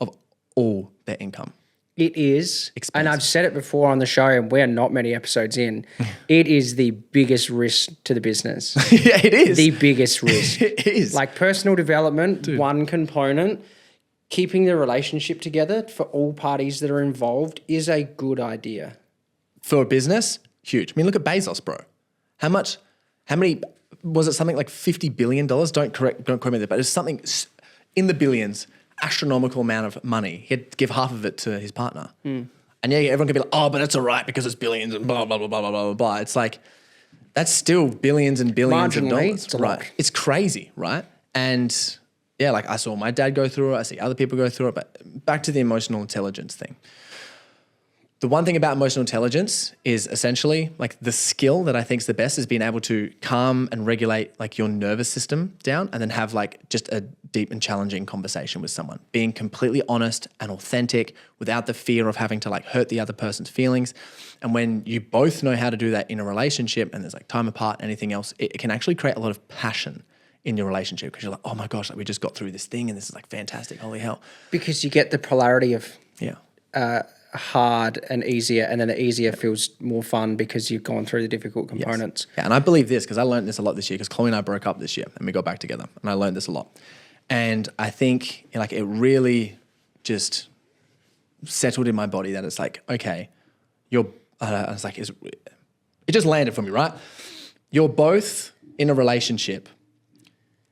of all their income. It is, expensive. And I've said it before on the show, and we're not many episodes in, it is the biggest risk to the business. Yeah, it is. The biggest risk. It is. Like personal development, dude. One component, keeping the relationship together for all parties that are involved is a good idea. For a business, huge. I mean, look at Bezos, bro. How many, was it something like $50 billion? Don't quote me there, but it's something in the billions, astronomical amount of money. He had to give half of it to his partner. And yeah, everyone can be like, oh, but it's all right because it's billions and blah, blah, blah, blah, blah, blah, blah. It's like, that's still billions and billions of dollars. It's a right. lot. It's crazy, right? And yeah, like I saw my dad go through it. I see other people go through it. But back to the emotional intelligence thing. The one thing about emotional intelligence is essentially like the skill that I think is the best is being able to calm and regulate like your nervous system down and then have like just a deep and challenging conversation with someone. Being completely honest and authentic without the fear of having to like hurt the other person's feelings. And when you both know how to do that in a relationship and there's like time apart, anything else, it can actually create a lot of passion in your relationship because you're like, oh my gosh, like we just got through this thing and this is like fantastic. Holy hell. Because you get the polarity of hard and easier, and then the easier feels more fun because you've gone through the difficult components. Yes. Yeah, and I believe this because I learned this a lot this year because Chloe and I broke up this year and we got back together and I learned this a lot. And I think like it really just settled in my body that it's like, okay, it's like, it just landed for me, right? You're both in a relationship.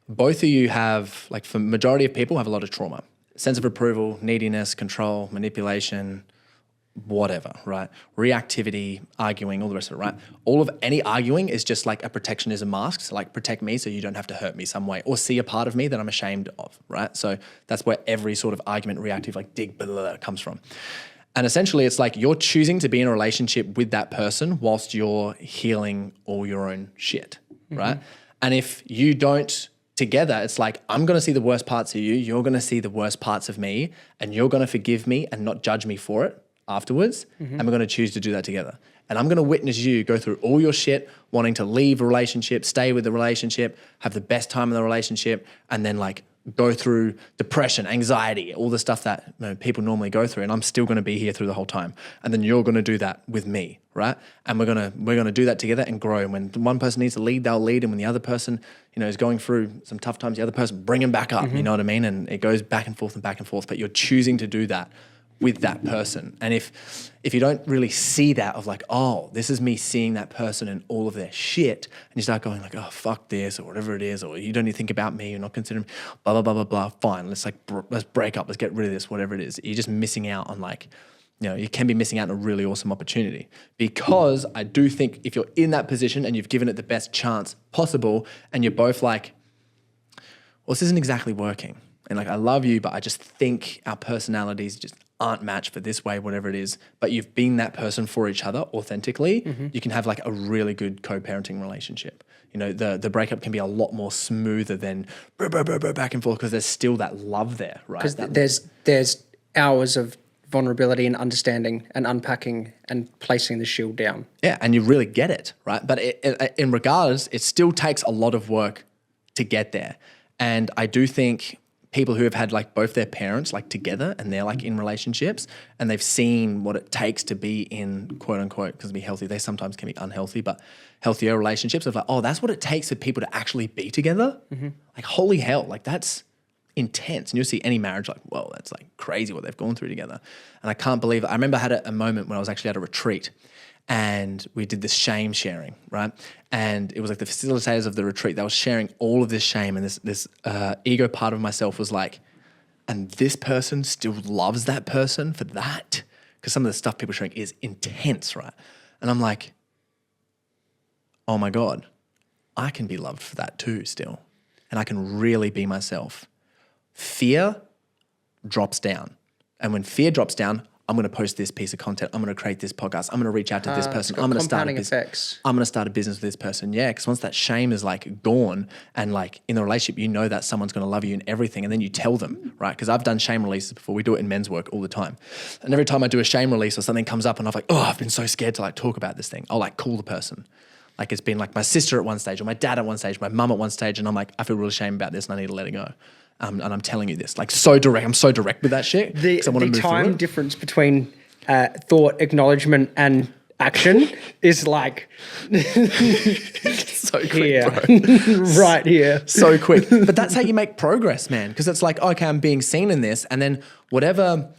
Both of you have, like for majority of people, have a lot of trauma. Sense of approval, neediness, control, manipulation, whatever, right? Reactivity, arguing, all the rest of it, right? All of any arguing is just like a protectionism mask. So like protect me so you don't have to hurt me some way or see a part of me that I'm ashamed of, right? So that's where every sort of argument, reactive, like dig, blah, blah, blah, comes from. And essentially it's like you're choosing to be in a relationship with that person whilst you're healing all your own shit, right? And if you don't together, it's like, I'm going to see the worst parts of you. You're going to see the worst parts of me and you're going to forgive me and not judge me for it afterwards. And we're going to choose to do that together. And I'm going to witness you go through all your shit, wanting to leave a relationship, stay with the relationship, have the best time in the relationship, and then like go through depression, anxiety, all the stuff that people normally go through. And I'm still going to be here through the whole time. And then you're going to do that with me, right? And we're going to do that together and grow. And when one person needs to lead, they'll lead. And when the other person, is going through some tough times, the other person bring them back up. You know what I mean? And it goes back and forth and back and forth. But you're choosing to do that with that person. And if you don't really see that of like, oh, this is me seeing that person and all of their shit, and you start going like, oh, fuck this or whatever it is, or you don't even think about me, you're not considering blah, blah, blah, blah, blah, fine, let's break up, let's get rid of this, whatever it is. You're just missing out on like, you can be missing out on a really awesome opportunity because I do think if you're in that position and you've given it the best chance possible and you're both like, well, this isn't exactly working. And like, I love you, but I just think our personalities just aren't matched for this way, whatever it is. But you've been that person for each other authentically. You can have like a really good co-parenting relationship. The breakup can be a lot more smoother than back and forth because there's still that love there, right? Because there's hours of vulnerability and understanding and unpacking and placing the shield down. Yeah, and you really get it, right? But in regards, it still takes a lot of work to get there. And I do think people who have had like both their parents like together and they're like in relationships and they've seen what it takes to be in quote unquote, because to be healthy, they sometimes can be unhealthy, but healthier relationships of like, oh, that's what it takes for people to actually be together. Like, holy hell, like that's intense. And you'll see any marriage like, whoa, that's like crazy what they've gone through together. And I can't believe it. I remember I had a moment when I was actually at a retreat and we did this shame sharing, right? And it was like the facilitators of the retreat, they were sharing all of this shame, and this ego part of myself was like, and this person still loves that person for that? Because some of the stuff people are sharing is intense, right? And I'm like, oh my God, I can be loved for that too still. And I can really be myself. Fear drops down. And when fear drops down, I'm going to post this piece of content. I'm going to create this podcast. I'm going to reach out to this person. I'm going to start a business. I'm going to start a business with this person. Yeah, because once that shame is like gone, and like in the relationship, you know that someone's going to love you in everything, and then you tell them, right? Because I've done shame releases before. We do it in men's work all the time. And every time I do a shame release or something comes up and I'm like, oh, I've been so scared to like talk about this thing, I'll like call the person. Like it's been like my sister at one stage or my dad at one stage, my mum at one stage, and I'm like, I feel really ashamed about this and I need to let it go. And I'm telling you this, like so direct. I'm so direct with that shit. The time difference between thought, acknowledgement, and action is like so quick, here. bro. Right here. So quick. But that's how you make progress, man. Because it's like, okay, I'm being seen in this, and then whatever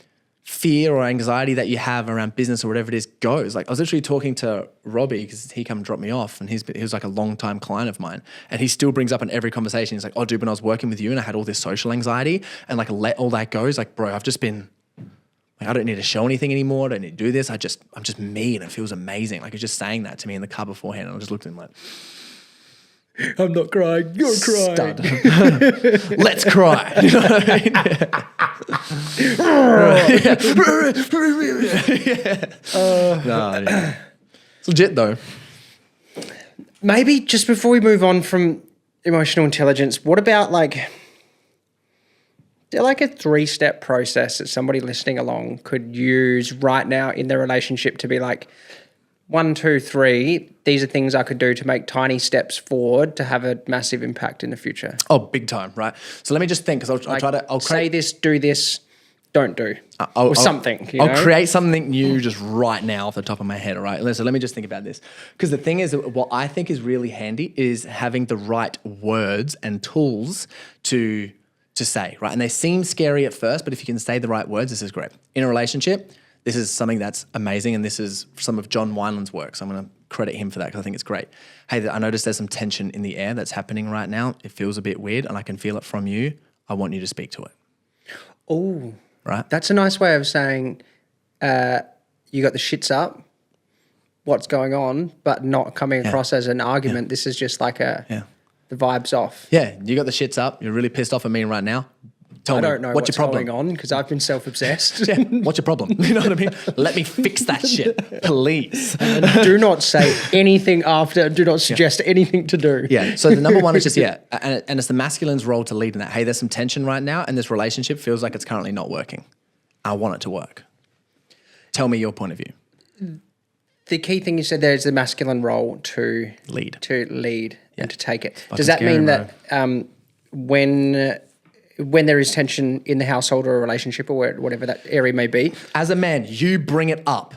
fear or anxiety that you have around business or whatever it is goes. Like I was literally talking to Robbie because he come drop me off, and he was like a long time client of mine, and he still brings up in every conversation. He's like, oh dude, when I was working with you and I had all this social anxiety and like let all that go, he's like, bro, I've just been like, I don't need to show anything anymore. I don't need to do this. I'm just me, and it feels amazing. Like he's just saying that to me in the car beforehand, and I just looked at him like, I'm not crying. You're crying. Stud. Let's cry. You know what I mean? Yeah. It's legit though. Maybe just before we move on from emotional intelligence, what about like a 3-step process that somebody listening along could use right now in their relationship to be like, 1, 2, 3, these are things I could do to make tiny steps forward to have a massive impact in the future? Oh, big time, right? So let me just think, because I'll say this, do this, don't do, something. I'll create something new just right now off the top of my head, all right? So let me just think about this. Because the thing is, what I think is really handy is having the right words and tools to say, right? And they seem scary at first, but if you can say the right words, this is great. In a relationship, this is something that's amazing, and this is some of John Wineland's work, so I'm going to credit him for that because I think it's great. Hey, I noticed there's some tension in the air that's happening right now. It feels a bit weird, and I can feel it from you. I want you to speak to it. Oh, right. That's a nice way of saying you got the shits up, what's going on, but not coming across as an argument. This is just like the vibe's off. Yeah, you got the shits up. You're really pissed off at me right now. I don't know what's going on because I've been self-obsessed. Yeah, what's your problem? You know what I mean? Let me fix that shit, please. And do not say anything after. Do not suggest anything to do. Yeah. So the number one is just, and it's the masculine's role to lead in that. Hey, there's some tension right now, and this relationship feels like it's currently not working. I want it to work. Tell me your point of view. The key thing you said there is the masculine role to lead, and to take it. Does that mean that when there is tension in the household or a relationship or whatever that area may be, as a man, you bring it up.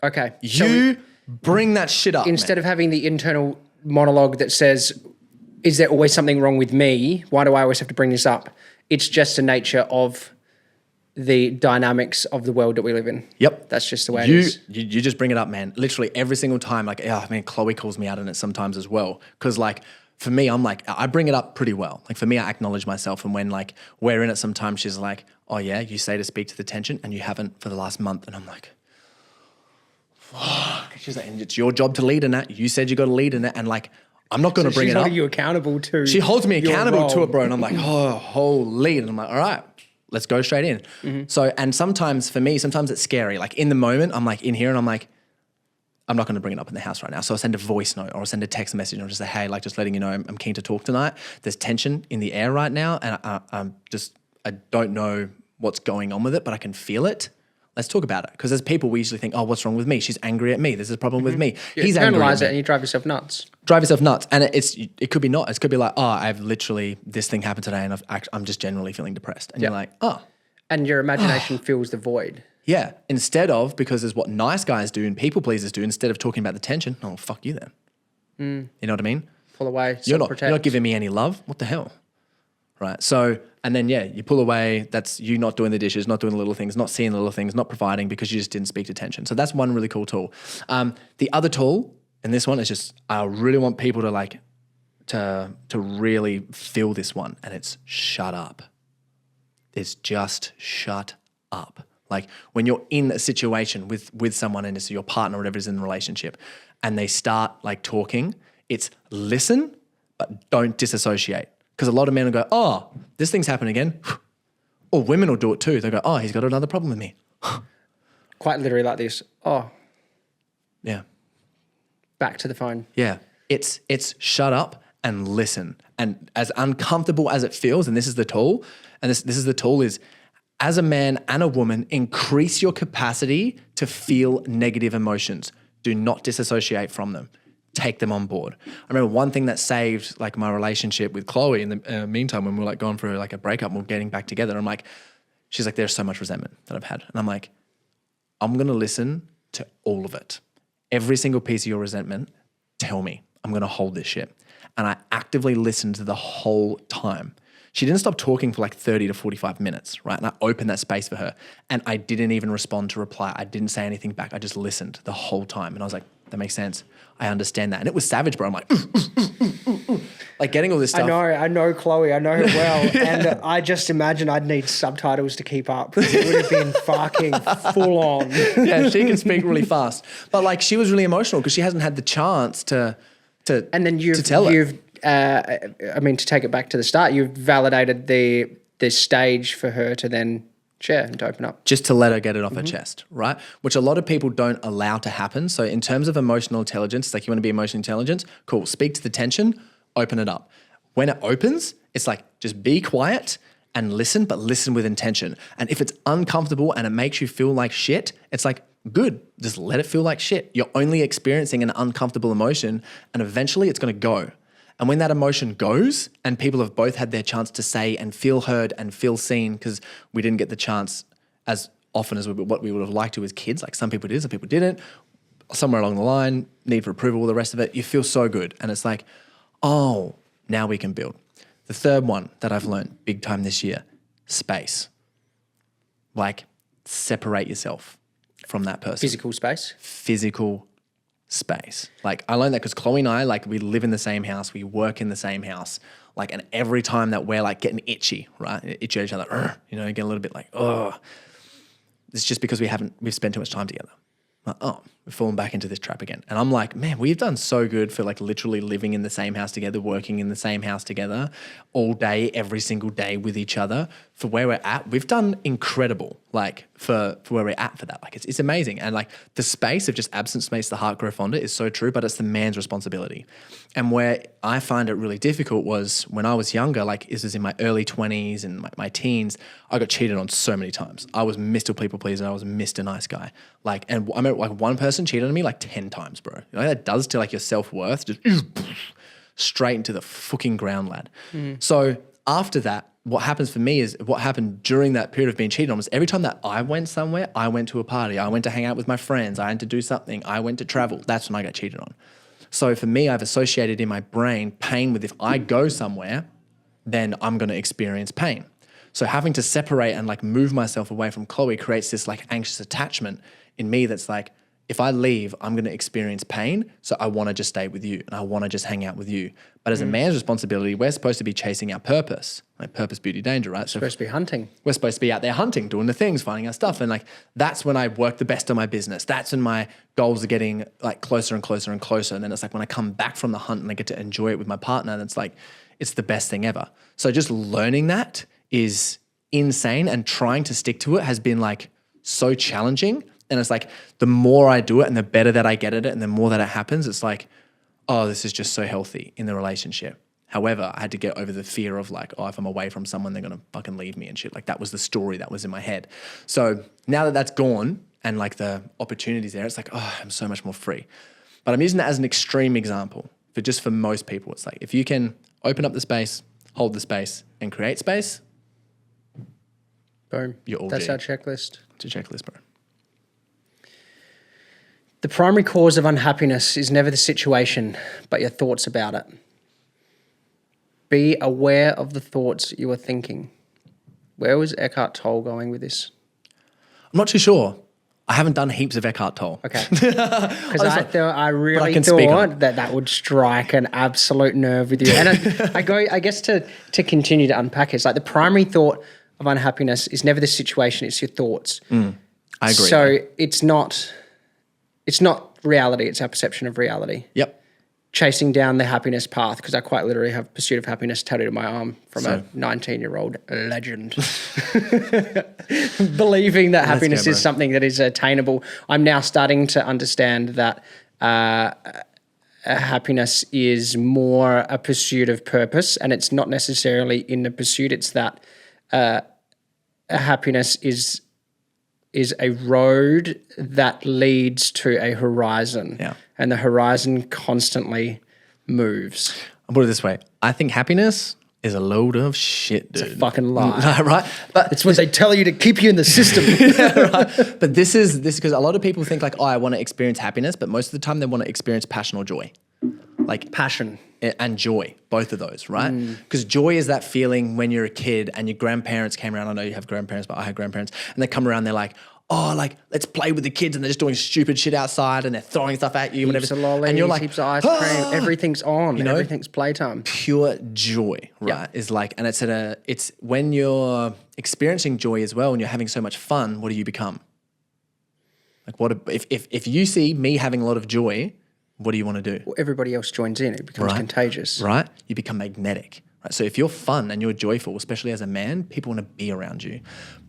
Okay. You bring that shit up. Instead of having the internal monologue that says, is there always something wrong with me? Why do I always have to bring this up? It's just the nature of the dynamics of the world that we live in. Yep. That's just the way it is. You just bring it up, man. Literally every single time. Like, Chloe calls me out on it sometimes as well. Because like, for me, I'm like, I bring it up pretty well. Like for me, I acknowledge myself. And when like we're in it sometimes, she's like, oh yeah, you say to speak to the tension and you haven't for the last month. And I'm like, fuck. She's like, and it's your job to lead in that. You said you got to lead in it. And like, I'm not going to bring it up. She's holding you accountable to She holds me accountable to it, bro. And I'm like, oh, holy. And I'm like, all right, let's go straight in. Mm-hmm. So, and sometimes for me, sometimes it's scary. Like in the moment, I'm like in here and I'm like, I'm not going to bring it up in the house right now. So I'll send a voice note or I'll send a text message and I'll just say, hey, like just letting you know I'm keen to talk tonight. There's tension in the air right now and I don't know what's going on with it, but I can feel it. let's talk about it. Because as people, we usually think, oh, what's wrong with me? She's angry at me. There's a problem with me. You He's angry at internalize me. it and you drive yourself nuts. Drive yourself nuts. And it could be not. It could be like, oh, I've literally, this thing happened today and I'm just generally feeling depressed. And you're like, oh. And your imagination fills the void. Yeah. Instead of, because it's what nice guys do and people pleasers do, instead of talking about the tension, oh, fuck you then. You know what I mean? Pull away, You're not giving me any love. What the hell? Right. So, and then, you pull away. That's you not doing the dishes, not doing the little things, not seeing the little things, not providing because you just didn't speak to tension. So that's one really cool tool. The other tool, and this one is just, I really want people to really feel this one, and it's shut up. It's just shut up. Like when you're in a situation with someone and it's your partner or whatever is in the relationship and they start like talking, it's listen, but don't disassociate. Because a lot of men will go, oh, this thing's happened again. Or women will do it too. They'll go, oh, he's got another problem with me. Quite literally like this. Oh. Yeah. Back to the phone. Yeah. It's shut up and listen. And as uncomfortable as it feels, and this is the tool, and this is the tool is, as a man and a woman, increase your capacity to feel negative emotions. Do not disassociate from them. Take them on board. I remember one thing that saved like my relationship with Chloe in the meantime when we were like going through like a breakup and we're getting back together. I'm like, she's like, there's so much resentment that I've had. And I'm like, I'm going to listen to all of it. Every single piece of your resentment, tell me. I'm going to hold this shit. And I actively listened to the whole time. She didn't stop talking for like 30 to 45 minutes, right? And I opened that space for her. And I didn't even respond to reply. I didn't say anything back. I just listened the whole time. And I was like, that makes sense. I understand that. And it was savage, bro. I'm like, like getting all this stuff. I know Chloe. I know her well. And I just imagine I'd need subtitles to keep up. It would have been fucking full on. Yeah, she can speak really fast. But like she was really emotional because she hasn't had the chance to and then to tell her. To take it back to the start, you've validated the stage for her to then share and to open up. Just to let her get it off her chest, right? Which a lot of people don't allow to happen. So in terms of emotional intelligence, like you want to be emotionally intelligent, cool. Speak to the tension, open it up. When it opens, it's like just be quiet and listen, but listen with intention. And if it's uncomfortable and it makes you feel like shit, it's like, good, just let it feel like shit. You're only experiencing an uncomfortable emotion and eventually it's going to go. And when that emotion goes and people have both had their chance to say and feel heard and feel seen, because we didn't get the chance as often as what we would have liked to as kids, like some people did, some people didn't, somewhere along the line, need for approval, all the rest of it, you feel so good. And it's like, oh, now we can build. The third one that I've learned big time this year, space. Like separate yourself from that person. Physical space. Physical space. Like I learned that because Chloe and I, like we live in the same house, we work in the same house. Like, and every time that we're like getting itchy, right? Itchy at each other, get a little bit like, oh, it's just because we've spent too much time together. Like, oh, we've fallen back into this trap again. And I'm like, man, we've done so good for like literally living in the same house together, working in the same house together all day, every single day with each other. For where we're at, we've done incredible, like for where we're at for that. Like it's amazing. And like the space of just absence makes the heart grow fonder is so true, but it's the man's responsibility. And where I find it really difficult was when I was younger, like this was in my early 20s and my teens, I got cheated on so many times. I was Mr. People Pleaser. I was Mr. Nice Guy. Like, and I remember like one person cheated on me like 10 times, bro. You know what that does to like your self-worth? Just straight into the fucking ground, lad. So after that, what happens for me is what happened during that period of being cheated on was every time that I went somewhere, I went to a party, I went to hang out with my friends, I had to do something, I went to travel. That's when I got cheated on. So for me, I've associated in my brain pain with if I go somewhere, then I'm going to experience pain. So having to separate and like move myself away from Chloe creates this like anxious attachment in me that's like, if I leave, I'm going to experience pain. So I want to just stay with you and I want to just hang out with you. But as a man's responsibility, we're supposed to be chasing our purpose, like purpose, beauty, danger, right? So supposed to be hunting. We're supposed to be out there hunting, doing the things, finding our stuff. And like, that's when I work the best on my business. That's when my goals are getting like closer and closer and closer. And then it's like when I come back from the hunt and I get to enjoy it with my partner, and it's like, it's the best thing ever. So just learning that is insane, and trying to stick to it has been like so challenging. And it's like, the more I do it and the better that I get at it and the more that it happens, it's like, oh, this is just so healthy in the relationship. However, I had to get over the fear of like, oh, if I'm away from someone, they're going to fucking leave me and shit. Like that was the story that was in my head. So now that that's gone and like the opportunity's there, it's like, oh, I'm so much more free. But I'm using that as an extreme example for most people. It's like, if you can open up the space, hold the space and create space, boom. You're all That's G. our checklist. It's a checklist, bro. The primary cause of unhappiness is never the situation, but your thoughts about it. Be aware of the thoughts you are thinking. Where was Eckhart Tolle going with this? I'm not too sure. I haven't done heaps of Eckhart Tolle. Okay. Because I really thought that would strike an absolute nerve with you. And I guess to continue to unpack it, it's like the primary thought of unhappiness is never the situation, it's your thoughts. I agree. So it's not reality, it's our perception of reality. Yep. Chasing down the happiness path, because I quite literally have Pursuit of Happiness tattooed on my arm from a 19-year-old legend. Believing that happiness is something that is attainable. I'm now starting to understand that happiness is more a pursuit of purpose, and it's not necessarily in the pursuit, it's that happiness is a road that leads to a horizon. Yeah. And the horizon constantly moves. I'll put it this way. I think happiness is a load of shit, dude. It's a fucking lie. Right? But it's when they tell you to keep you in the system. right? But this is because a lot of people think like, oh, I want to experience happiness, but most of the time they want to experience passion or joy. Like passion. And joy, both of those, right? Because joy is that feeling when you're a kid and your grandparents came around. I know you have grandparents, but I had grandparents. And they come around, they're like, oh, like, let's play with the kids. And they're just doing stupid shit outside and they're throwing stuff at you. Heaps of lollies, and you're like, heaps of ice cream. Everything's on. You know? Everything's playtime. Pure joy, right? Is like, and it's when you're experiencing joy as well and you're having so much fun, what do you become? Like, if you see me having a lot of joy, what do you want to do? Well, everybody else joins in. It becomes contagious. Right? You become magnetic. Right? So if you're fun and you're joyful, especially as a man, people want to be around you.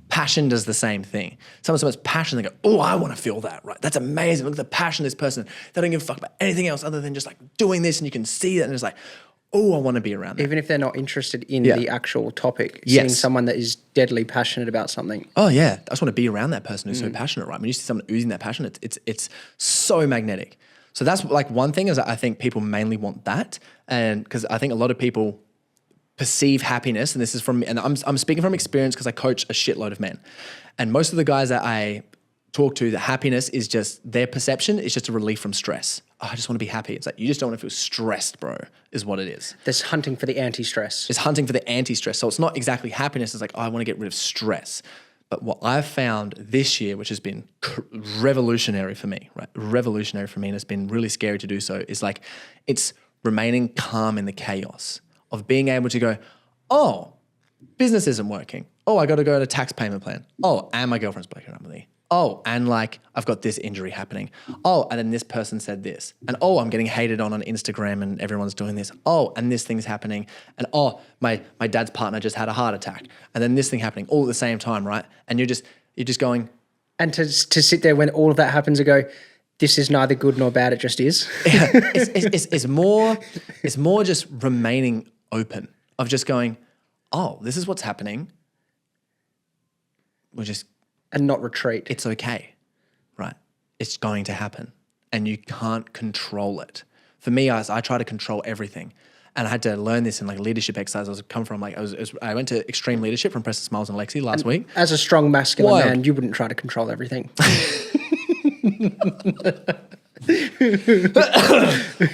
Passion does the same thing. Someone's so much passion, they go, oh, I want to feel that, right? That's amazing. Look at the passion of this person. They don't give a fuck about anything else other than just like doing this, and you can see that and it's like, oh, I want to be around that. Even if they're not interested in the actual topic, seeing someone that is deadly passionate about something. Oh yeah, I just want to be around that person who's so passionate, right? When you see someone oozing that passion, it's so magnetic. So that's like one thing is I think people mainly want that, and because I think a lot of people perceive happiness, and this is from, and I'm speaking from experience because I coach a shitload of men, and most of the guys that I talk to, the happiness is just their perception is just a relief from stress. Oh, I just want to be happy. It's like you just don't want to feel stressed, bro, is what it is. There's hunting for the anti-stress. It's hunting for the anti-stress. So it's not exactly happiness. It's like, oh, I want to get rid of stress. But what I've found this year, which has been revolutionary for me, right? Revolutionary for me, and it's been really scary to do so, is like it's remaining calm in the chaos of being able to go, oh, business isn't working. Oh, I got to go to a tax payment plan. Oh, and my girlfriend's breaking up with me. Oh, and like I've got this injury happening. Oh, and then this person said this. And oh, I'm getting hated on Instagram and everyone's doing this. Oh, and this thing's happening. And oh, my dad's partner just had a heart attack. And then this thing happening all at the same time, right? And you're just going. And to sit there when all of that happens and go, this is neither good nor bad, it just is. Yeah, it's more just remaining open of just going, oh, this is what's happening. And not retreat. It's okay, right? It's going to happen and you can't control it. For me, I try to control everything. And I had to learn this in like leadership exercise. I went to extreme leadership from Preston Smiles and Lexi last week. As a strong masculine man, you wouldn't try to control everything.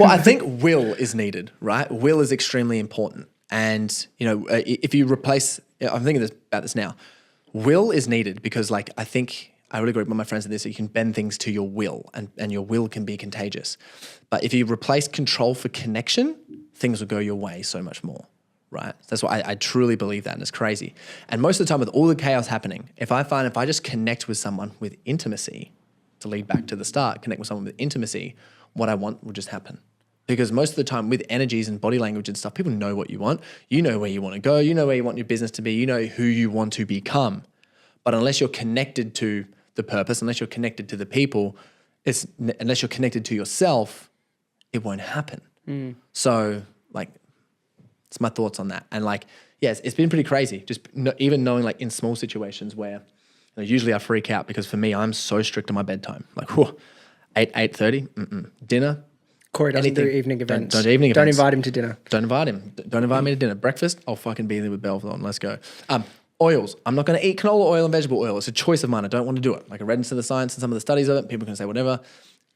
Well, I think will is needed, right? Will is extremely important. And, you know, if you replace, I'm thinking about this now. Will is needed because like, I think I really agree with my friends in this, that you can bend things to your will and your will can be contagious. But if you replace control for connection, things will go your way so much more, right? That's why I truly believe that, and it's crazy. And most of the time with all the chaos happening, if I just connect with someone with intimacy, to lead back to the start, connect with someone with intimacy, what I want will just happen. Because most of the time with energies and body language and stuff, people know what you want. You know where you want to go. You know where you want your business to be. You know who you want to become. But unless you're connected to the purpose, unless you're connected to the people, unless you're connected to yourself, it won't happen. So like It's my thoughts on that. And like, yes, it's been pretty crazy. Just even knowing like in small situations where usually I freak out because for me, I'm so strict on my bedtime. Like, 8:30, dinner. Corey doesn't do evening events. Don't do evening events. events. Don't invite him to dinner. Don't invite him. Don't invite me to dinner. Breakfast, I'll fucking be there with bells on. Let's go. Oils. I'm not going to eat canola oil and vegetable oil. It's a choice of mine. I don't want to do it. Like I read into the science and some of the studies of it. People can say whatever.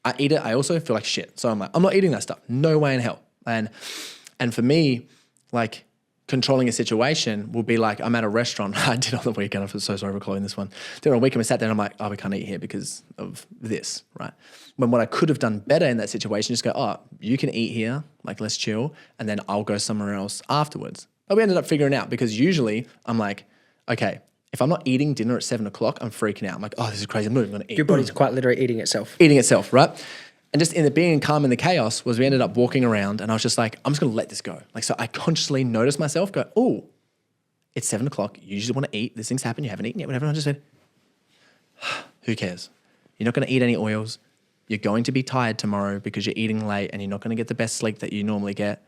I eat it. I also feel like shit. So I'm like, I'm not eating that stuff. No way in hell. And for me, like controlling a situation will be like, I'm at a restaurant. I did on the weekend. I feel so sorry for calling this one. Did on a weekend, we sat down. I'm like, oh, we can't eat here because of this, right? When what I could have done better in that situation, just go, oh, you can eat here. Like, let's chill. And then I'll go somewhere else afterwards. But we ended up figuring out because usually I'm like, okay, if I'm not eating dinner at 7 o'clock, I'm freaking out. I'm like, oh, this is crazy. I'm not even going to eat. Your body's quite literally eating itself. Eating itself, right? And just in the being calm in the chaos was we ended up walking around and I was just like, I'm just going to let this go. Like, so I consciously noticed myself go, oh, it's 7 o'clock. You usually want to eat. These things happen. You haven't eaten yet, whatever. And I just said, who cares? You're not going to eat any oils. You're going to be tired tomorrow because you're eating late and you're not going to get the best sleep that you normally get.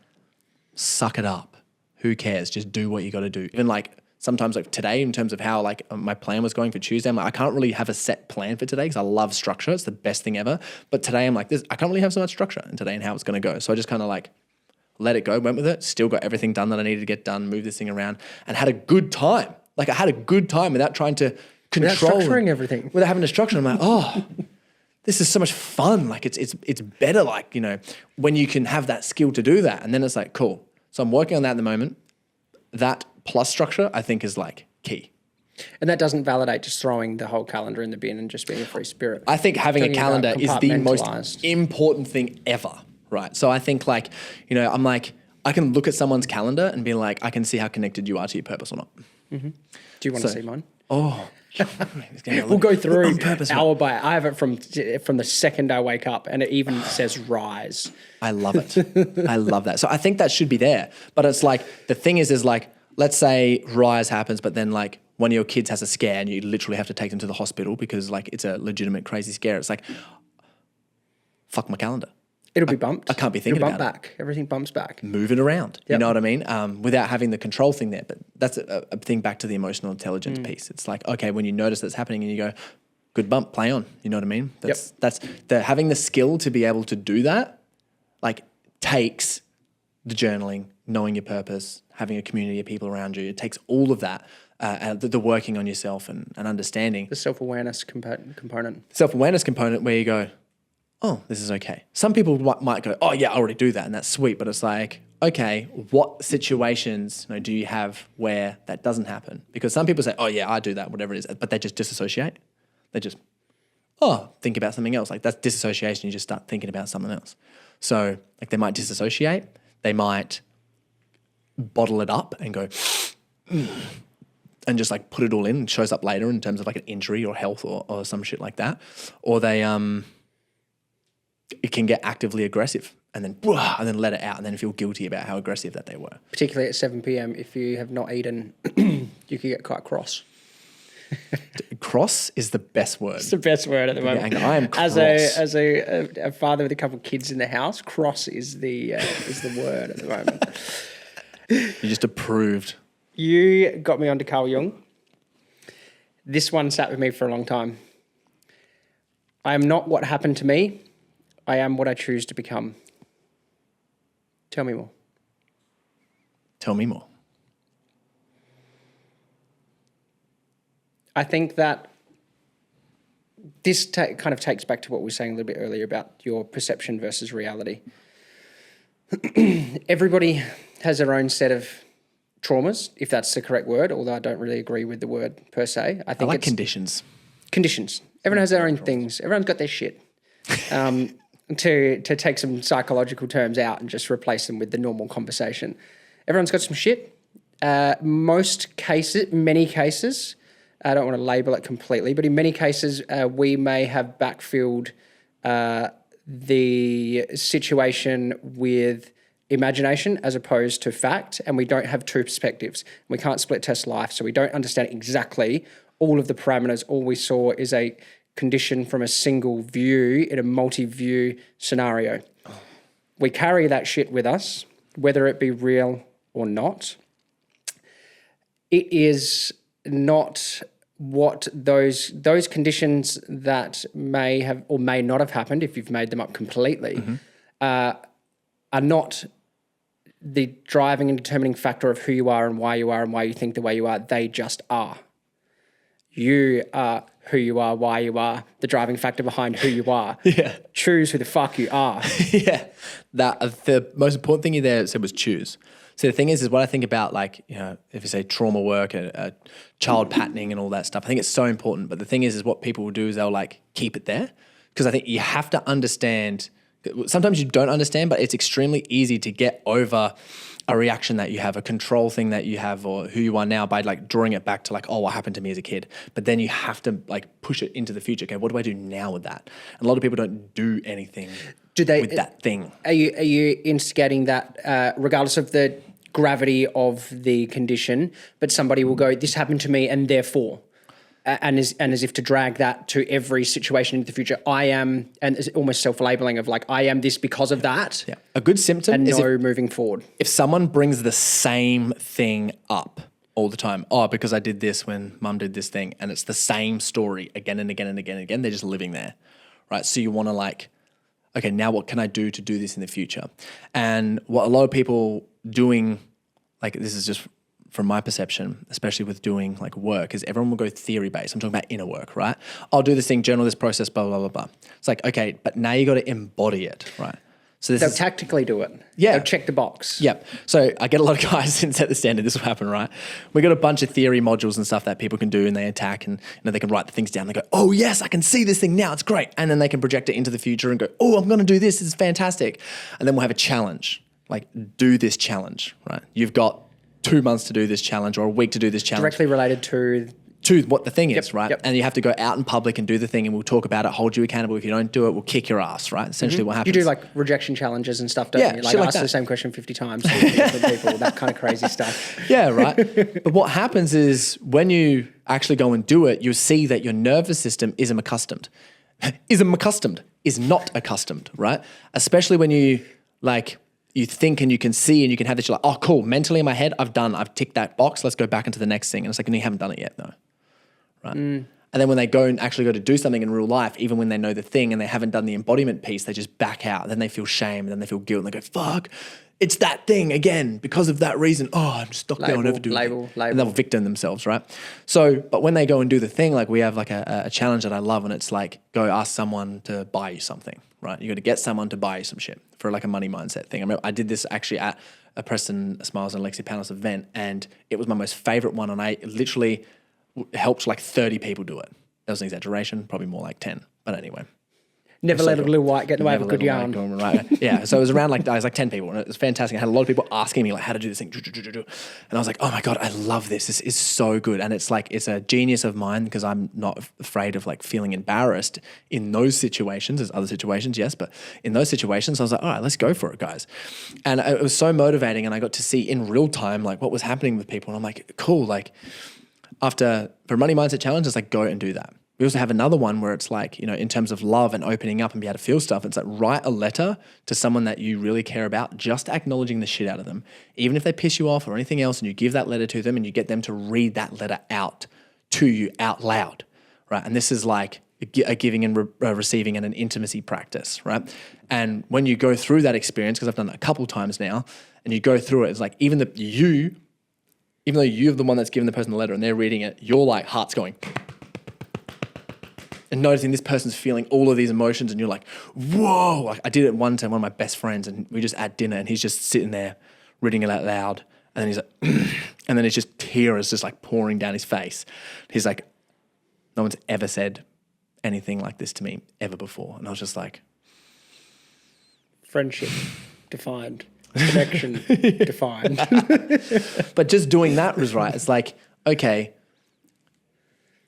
Suck it up. Who cares? Just do what you got to do. Even like sometimes like today in terms of how like my plan was going for Tuesday, I'm like, I can't really have a set plan for today because I love structure. It's the best thing ever. But today I'm like this, I can't really have so much structure in today and how it's going to go. So I just kind of like let it go, went with it, still got everything done that I needed to get done, moved this thing around and had a good time. Like I had a good time without trying to control. Without structuring everything. Without having a structure. I'm like, oh, this is so much fun. Like it's better like, you know, when you can have that skill to do that. And then it's like, cool. So I'm working on that at the moment. That plus structure, I think is like key. And that doesn't validate just throwing the whole calendar in the bin and just being a free spirit. I think having a calendar is the most important thing ever, right? So I think like, you know, I'm like, I can look at someone's calendar and be like, I can see how connected you are to your purpose or not. Mm-hmm. Do you want to see mine? Oh, we'll go through hour by hour. I have it from the second I wake up and it even says rise. I love it. I love that. So I think that should be there. But it's like, the thing is like, let's say rise happens, but then like one of your kids has a scare and you literally have to take them to the hospital because like it's a legitimate crazy scare. It's like, fuck my calendar. It'll be bumped. I can't be thinking about back. It. Everything bumps back. Move it around. Yep. You know what I mean? Without having the control thing there. But that's a thing back to the emotional intelligence piece. It's like, okay, when you notice that's happening and you go, good bump, play on. You know what I mean? That's having the skill to be able to do that, like takes the journaling, knowing your purpose, having a community of people around you. It takes all of that, the working on yourself and understanding. The self-awareness component. Self-awareness component where you go, oh, this is okay. Some people might go, oh yeah, I already do that and that's sweet. But it's like, okay, what situations do you have where that doesn't happen? Because some people say, oh yeah, I do that, whatever it is, but they just disassociate. They just, think about something else. Like that's disassociation. You just start thinking about something else. So like they might disassociate. They might bottle it up and go, and just like put it all in and shows up later in terms of like an injury or health or some shit like that. Or they, it can get actively aggressive and then let it out and then feel guilty about how aggressive that they were. Particularly at 7 p.m. if you have not eaten, you could get quite cross. Cross is the best word. It's the best word at the moment. Yeah, I am cross. As a father with a couple of kids in the house, cross is the word at the moment. You just approved. You got me onto Carl Jung. This one sat with me for a long time. I am not what happened to me. I am what I choose to become. Tell me more. Tell me more. I think that this kind of takes back to what we were saying a little bit earlier about your perception versus reality. Everybody has their own set of traumas, if that's the correct word, although I don't really agree with the word per se. I think like conditions. Conditions. Everyone has their own things. Everyone's got their shit. To take some psychological terms out and just replace them with the normal conversation. Everyone's got some shit. Many cases, I don't want to label it completely, but in many cases, we may have backfilled the situation with imagination as opposed to fact, and we don't have two perspectives. We can't split test life, so we don't understand exactly all of the parameters. All we saw is a condition from a single view in a multi-view scenario. We carry that shit with us, whether it be real or not. It is not what those conditions that may have or may not have happened, if you've made them up completely, are not the driving and determining factor of who you are and why you think the way you are. They just are. You are who you are, why you are, the driving factor behind who you are. Yeah. Choose who the fuck you are. Yeah. The most important thing you there said was choose. So the thing is what I think about, like, you know, if you say trauma work, child patterning and all that stuff, I think it's so important. But the thing is what people will do is they'll like keep it there, because I think you have to understand. Sometimes you don't understand, but it's extremely easy to get over a reaction that you have, a control thing that you have, or who you are now by like drawing it back to like, oh, what happened to me as a kid? But then you have to like push it into the future. Okay, what do I do now with that? And a lot of people don't do anything with that thing. Are you instigating that regardless of the gravity of the condition, but somebody will go, this happened to me and therefore, and as if to drag that to every situation in the future, I am, and it's almost self-labeling of like, I am this because of that. Yeah. A good symptom is moving forward. If someone brings the same thing up all the time, oh, because I did this when mum did this thing, and it's the same story again and again and again and again, they're just living there, right? So you want to like, okay, now what can I do to do this in the future? And what a lot of people doing, like this is just from my perception, especially with doing like work, is everyone will go theory based. I'm talking about inner work, right? I'll do this thing, journal this process, blah, blah, blah, blah. It's like, okay, but now you got to embody it, right? So they'll tactically do it. Yeah. They'll check the box. Yep. So I get a lot of guys in Set the Standard, this will happen, right? We got a bunch of theory modules and stuff that people can do, and they attack, and you know, they can write the things down. They go, oh yes, I can see this thing now, it's great. And then they can project it into the future and go, oh, I'm going to do this, it's fantastic. And then we'll have a challenge, like do this challenge, right? You've got 2 months to do this challenge or a week to do this challenge. Directly related to what the thing is, right? Yep. And you have to go out in public and do the thing, and we'll talk about it, hold you accountable. If you don't do it, we'll kick your ass, right? Essentially what happens. You do like rejection challenges and stuff, don't you? Like ask the same question 50 times to different people, that kind of crazy stuff. Yeah, right. But what happens is when you actually go and do it, you'll see that your nervous system is not accustomed, right? Especially when you like, you think and you can see and you can have this, you're like, oh, cool. Mentally in my head, I've ticked that box. Let's go back into the next thing. And it's like, and you haven't done it yet though. Right. And then when they go and actually go to do something in real life, even when they know the thing and they haven't done the embodiment piece, they just back out. Then they feel shame, and then they feel guilt, and they go, fuck, it's that thing again because of that reason. Oh, I'm stuck there. I'll never do it. And they'll victim themselves, right? So, but when they go and do the thing, like we have like a challenge that I love, and it's like, go ask someone to buy you something, right? You got to get someone to buy you some shit for like a money mindset thing. I remember I did this actually at a Preston Smiles and Alexi Panos event, and it was my most favorite one. And I literally helped like 30 people do it. That was an exaggeration, probably more like 10. But anyway. Never let a little white get in the way of a good yarn. Right. Yeah. So it was around like, I was like 10 people, and it was fantastic. I had a lot of people asking me like how to do this thing. And I was like, oh my God, I love this. This is so good. And it's like, it's a genius of mine because I'm not afraid of like feeling embarrassed in those situations. There's other situations, yes. But in those situations, I was like, all right, let's go for it, guys. And it was so motivating. And I got to see in real time, like what was happening with people. And I'm like, cool. Like for Money Mindset Challenge, it's like, go and do that. We also have another one where it's like, you know, in terms of love and opening up and be able to feel stuff, it's like write a letter to someone that you really care about, just acknowledging the shit out of them. Even if they piss you off or anything else, and you give that letter to them and you get them to read that letter out to you out loud, right? And this is like a giving and receiving and an intimacy practice, right? And when you go through that experience, because I've done it a couple times now, and you go through it, it's like even though you're the one that's giving the person the letter and they're reading it, your like heart's going and noticing this person's feeling all of these emotions, and you're like, whoa. Like I did it one time, one of my best friends, and we just at dinner, and he's just sitting there reading it out loud, and then he's like, and then it's just tears just like pouring down his face. He's like, no one's ever said anything like this to me ever before. And I was just like, friendship defined, connection defined. But just doing that was right. It's like, okay,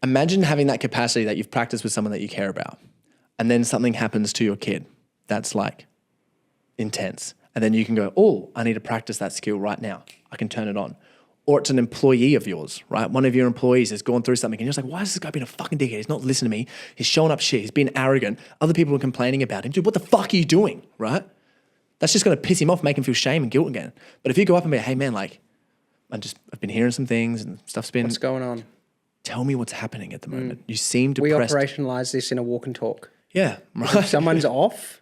imagine having that capacity that you've practiced with someone that you care about, and then something happens to your kid that's like intense. And then you can go, oh, I need to practice that skill right now. I can turn it on. Or it's an employee of yours, right? One of your employees has gone through something and you're just like, why is this guy being a fucking dickhead? He's not listening to me. He's showing up shit. He's being arrogant. Other people are complaining about him. Dude, what the fuck are you doing, right? That's just going to piss him off, make him feel shame and guilt again. But if you go up and be, hey man, like, I've been hearing some things and stuff's been. What's going on? Tell me what's happening at the moment. You seem We depressed. operationalize this in a walk and talk. Yeah, If right. someone's off,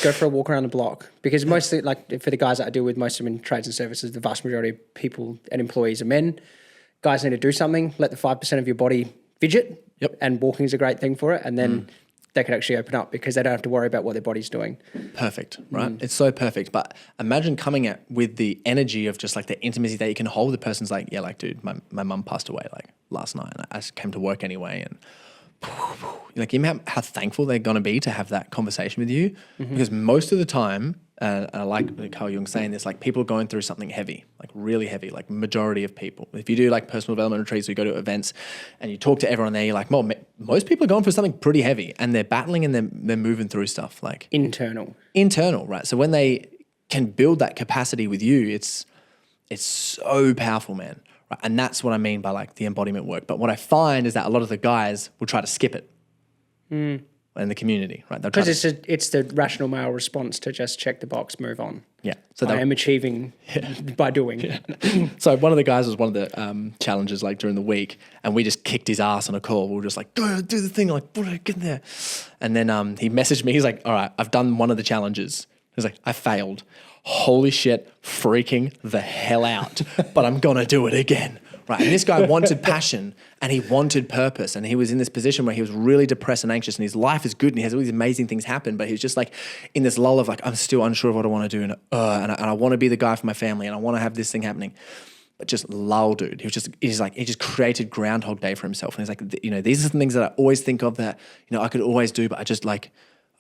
go for a walk around the block. Because mostly, like for the guys that I deal with, most of them in trades and services, the vast majority of people and employees are men. Guys need to do something. Let the 5% of your body fidget. Yep. And walking is a great thing for it. And then they can actually open up because they don't have to worry about what their body's doing. Perfect, right? It's so perfect. But imagine coming at with the energy of just like the intimacy that you can hold. The person's like, yeah, like, dude, my mum passed away like last night and I came to work anyway. And like, you know how thankful they're going to be to have that conversation with you? Because most of the time, and I like Carl Jung saying this, like people are going through something heavy, like really heavy, like majority of people. If you do like personal development retreats, or you go to events and you talk to everyone there, you're like, well, most people are going through something pretty heavy and they're battling and they're moving through stuff like Internal, right? So when they can build that capacity with you, it's so powerful, man. Right? And that's what I mean by like the embodiment work. But what I find is that a lot of the guys will try to skip it in the community, right? Because it's the rational male response to just check the box, move on. Yeah. So I am achieving by doing. So one of the guys was one of the challenges like during the week, and we just kicked his ass on a call. We were just like, go do the thing, like, get in there. And then he messaged me. He's like, all right, I've done one of the challenges. He's like, I failed. Holy shit, freaking the hell out. But I'm gonna do it again. Right. And this guy wanted passion and he wanted purpose. And he was in this position where he was really depressed and anxious and his life is good and he has all these amazing things happen. But he was just like in this lull of like, I'm still unsure of what I want to do. And I want to be the guy for my family and I want to have this thing happening. But just lull, dude. He just created Groundhog Day for himself. And he's like, you know, these are the things that I always think of that, you know, I could always do, but I just like,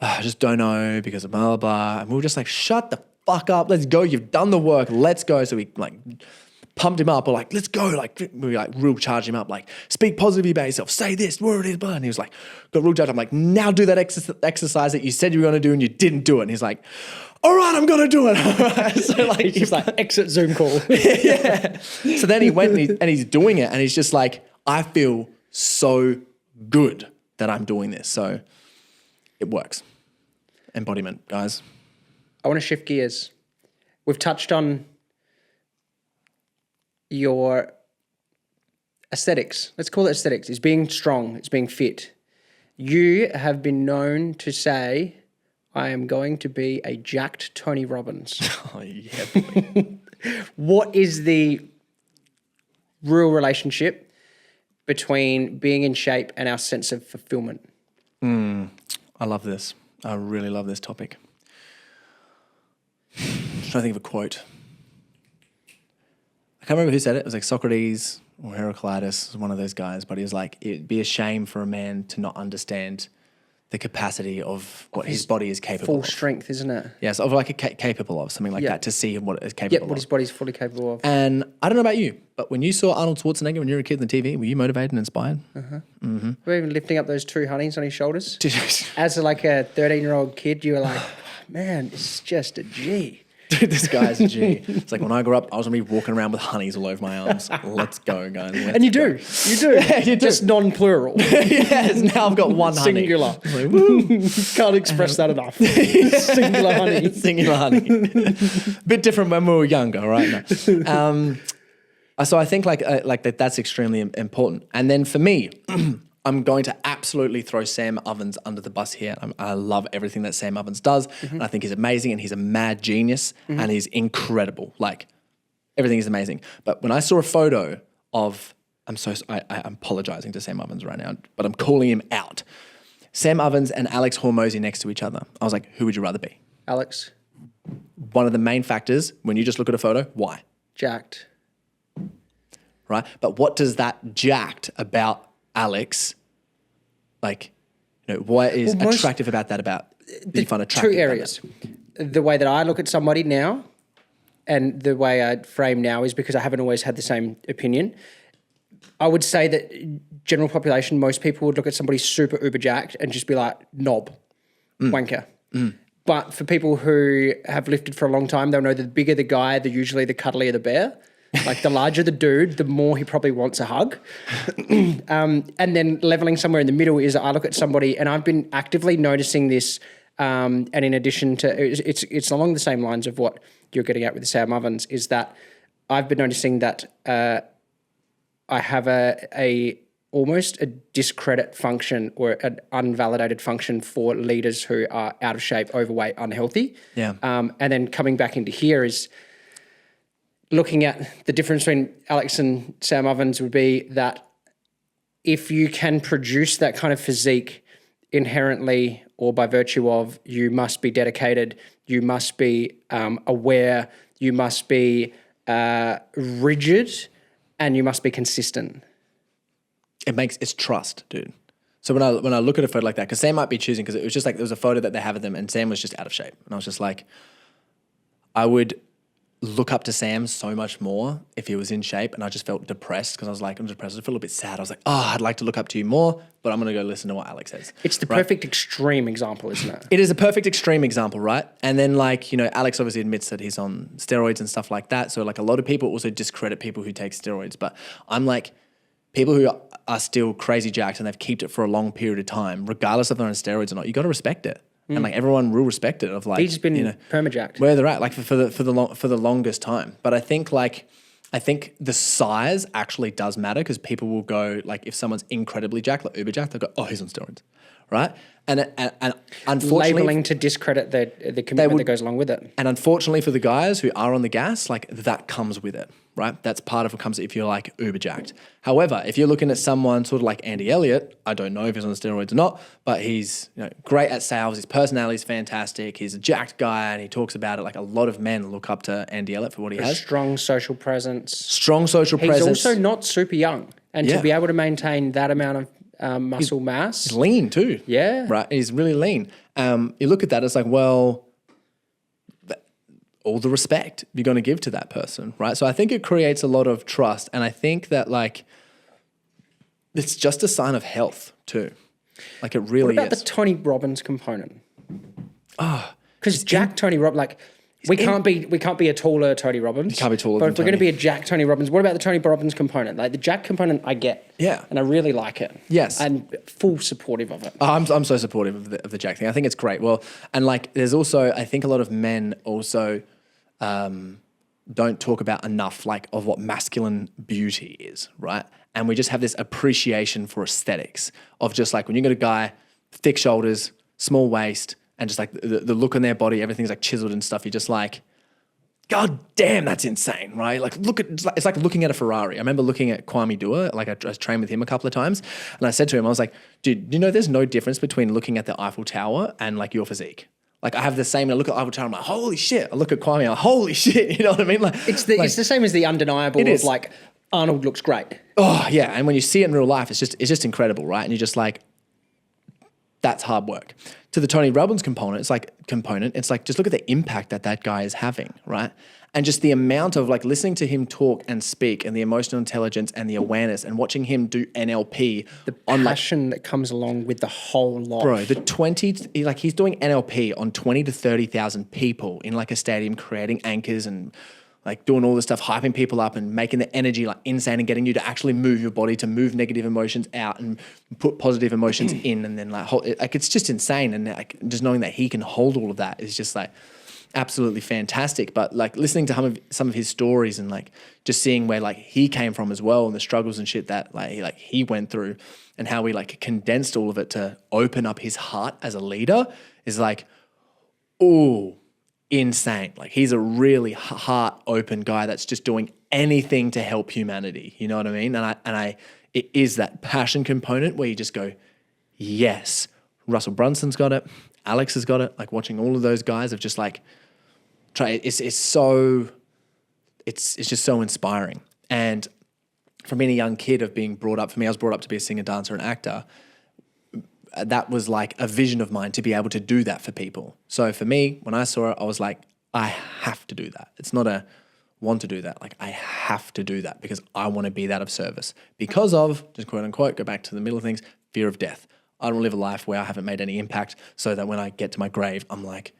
I just don't know because of blah, blah, blah. And we were just like, shut the fuck up. Let's go. You've done the work. Let's go. So we like pumped him up or like, let's go. Like we like real charged him up, like speak positively about yourself. Say this, word it is, blah. And he was like, got real charged. I'm like, now do that exercise that you said you were going to do and you didn't do it. And he's like, all right, I'm going to do it. All right. So like, He's like, exit Zoom call. yeah. So then he went and he's doing it and he's just like, I feel so good that I'm doing this. So it works. Embodiment, guys. I want to shift gears. We've touched on your aesthetics. Let's call it aesthetics. It's being strong. It's being fit. You have been known to say, I am going to be a jacked Tony Robbins. Oh, yeah. Boy. What is the real relationship between being in shape and our sense of fulfillment? I love this. I really love this topic. I'm trying to think of a quote. I can't remember who said it. It was like Socrates or Heraclitus, one of those guys, but he was like, it'd be a shame for a man to not understand the capacity of what his body is capable Full of. strength, isn't it? Yeah, so of like capable of, something like that, to see what it's capable of. What his body's fully capable of. And I don't know about you, but when you saw Arnold Schwarzenegger when you were a kid on the TV, were you motivated and inspired? We're even lifting up those 2 honeys on his shoulders. As like a 13-year-old kid, you were like, man, it's just a G. Dude, this guy's a G. It's like when I grew up, I was going to be walking around with honeys all over my arms. Let's go, guys. And you do. You do. Yeah, you do. Just non-plural. Yes, now I've got one honey. Singular. Like, woo. Can't express that enough. Singular honey. Singular honey. Bit different when we were younger, right? No. So I think like that's extremely important. And then for me, I'm going to absolutely throw Sam Ovens under the bus here. I love everything that Sam Ovens does. And I think he's amazing and he's a mad genius and he's incredible. Like everything is amazing. But when I saw a photo of, I'm apologizing to Sam Ovens right now, but I'm calling him out. Sam Ovens and Alex Hormozy next to each other. I was like, who would you rather be? Alex. One of the main factors when you just look at a photo, why? Jacked. Right? But what does that jacked about Alex, like, you know, what is attractive about that? Did you find attractive? 2 areas. The way that I look at somebody now and the way I frame now is because I haven't always had the same opinion. I would say that general population, most people would look at somebody super uber jacked and just be like, knob, wanker. But for people who have lifted for a long time, they'll know that the bigger the guy, usually the cuddlier the bear. Like the larger the dude, the more he probably wants a hug. And then leveling somewhere in the middle is I look at somebody and I've been actively noticing this And in addition to, it's along the same lines of what you're getting at with the Sam Ovens, is that I've been noticing that I have a almost a discredit function or an unvalidated function for leaders who are out of shape, overweight, unhealthy. Yeah. And then coming back into here is looking at the difference between Alex and Sam Ovens would be that if you can produce that kind of physique inherently or by virtue of, you must be dedicated, you must be aware, you must be rigid, and you must be consistent. It's trust, dude. So when I look at a photo like that, because Sam might be choosing, because it was just like, there was a photo that they have of them and Sam was just out of shape. And I was just like, I would look up to Sam so much more if he was in shape, and I just felt depressed because I was like, I'm depressed. I feel a little bit sad. I was like, I'd like to look up to you more, but I'm going to go listen to what Alex says. It's the perfect extreme example, isn't it? It is a perfect extreme example, right? And then like, Alex obviously admits that he's on steroids and stuff like that. So like a lot of people also discredit people who take steroids, but I'm like, people who are still crazy jacked and they've kept it for a long period of time, regardless if they're on steroids or not, you got to respect it. And like everyone will respect it of like, he's been permajacked. Where they're at, like for the longest time. But I think the size actually does matter, because people will go like, if someone's incredibly jacked, like uber jacked, they'll go, he's on steroids, right? And unfortunately, labeling to discredit the commitment that goes along with it. And unfortunately for the guys who are on the gas, like that comes with it, right? That's part of what comes if you're like uber jacked. However, if you're looking at someone sort of like Andy Elliott, I don't know if he's on steroids or not, but he's great at sales. His personality is fantastic. He's a jacked guy, and he talks about it. Like a lot of men look up to Andy Elliott for what he has. Strong social presence. He's also not super young, and to be able to maintain that amount of muscle mass. He's lean too. Yeah. Right. He's really lean. You look at that, it's like, well, all the respect you're going to give to that person, right? So I think it creates a lot of trust. And I think that like, it's just a sign of health too. Like it really is. What about the Tony Robbins component? Because Tony Robbins, like, we can't be a taller Tony Robbins. You can't be taller but than if we're going to be a Jack Tony Robbins, what about the Tony Robbins component? Like the Jack component, I get. Yeah. And I really like it. Yes. And full supportive of it. I'm so supportive of the Jack thing. I think it's great. Well, and like there's also, I think a lot of men also don't talk about enough like of what masculine beauty is, right? And we just have this appreciation for aesthetics of just like when you get a guy, thick shoulders, small waist, and just like the look on their body, everything's like chiseled and stuff. You're just like, God damn, that's insane, right? Like it's like looking at a Ferrari. I remember looking at Kwame Dua, like I trained with him a couple of times, and I said to him, I was like, dude, there's no difference between looking at the Eiffel Tower and like your physique. Like I have the same, and I look at Eiffel Tower, I'm like, holy shit. I look at Kwame, I'm like, holy shit. You know what I mean? Like it's the same as the undeniable of like, Arnold looks great. Oh yeah, and when you see it in real life, it's just incredible, right? And you're just like, that's hard work. To the Tony Robbins component, it's like just look at the impact that guy is having, right? And just the amount of like listening to him talk and speak, and the emotional intelligence and the awareness, and watching him do NLP, the passion that comes along with the whole lot. Bro, he's doing NLP on 20 to 30,000 people in like a stadium, creating anchors and like doing all this stuff, hyping people up and making the energy like insane and getting you to actually move your body, to move negative emotions out and put positive emotions in, and then like it's just insane. And like just knowing that he can hold all of that is just like absolutely fantastic. But like listening to some of his stories and like just seeing where like he came from as well, and the struggles and shit that like he went through, and how he like condensed all of it to open up his heart as a leader is like, ooh, insane. Like he's a really heart open guy that's just doing anything to help humanity. You know what I mean? And it is that passion component where you just go, yes, Russell Brunson's got it. Alex has got it. Like watching all of those guys have just like it's just so inspiring. And from being a young kid of being brought up, for me, I was brought up to be a singer, dancer, and actor. That was like a vision of mine to be able to do that for people. So for me, when I saw it, I was like, I have to do that. It's not a want to do that. Like I have to do that because I want to be that of service because of, just quote unquote, go back to the middle of things, fear of death. I don't live a life where I haven't made any impact, so that when I get to my grave, I'm like,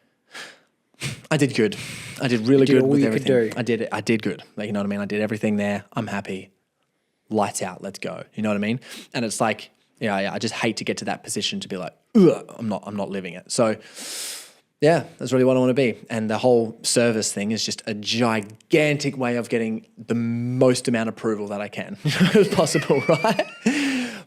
I did good. I did really good with everything. I did it. I did good. Like, you know what I mean? I did everything there. I'm happy. Lights out. Let's go. You know what I mean? And it's like, Yeah. I just hate to get to that position to be like, ugh, I'm not living it. So yeah, that's really what I want to be. And the whole service thing is just a gigantic way of getting the most amount of approval that I can as possible, right?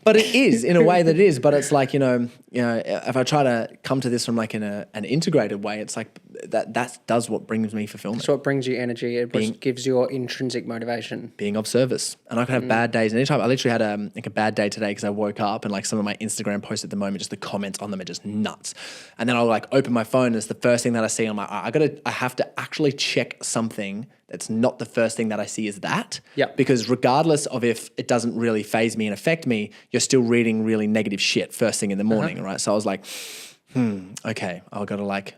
But it is in a way that it is. But it's like, if I try to come to this from like an integrated way, it's like that does what brings me fulfillment. It's what brings you energy. It gives your intrinsic motivation. Being of service. And I could have bad days. And anytime I literally had a bad day today because I woke up and like some of my Instagram posts at the moment, just the comments on them are just nuts. And then I'll like open my phone and it's the first thing that I see. I'm like, I have to actually check something that's not the first thing that I see is that. Yep. Because regardless of if it doesn't really faze me and affect me, you're still reading really negative shit first thing in the morning, right? So I was like, okay, I've got to like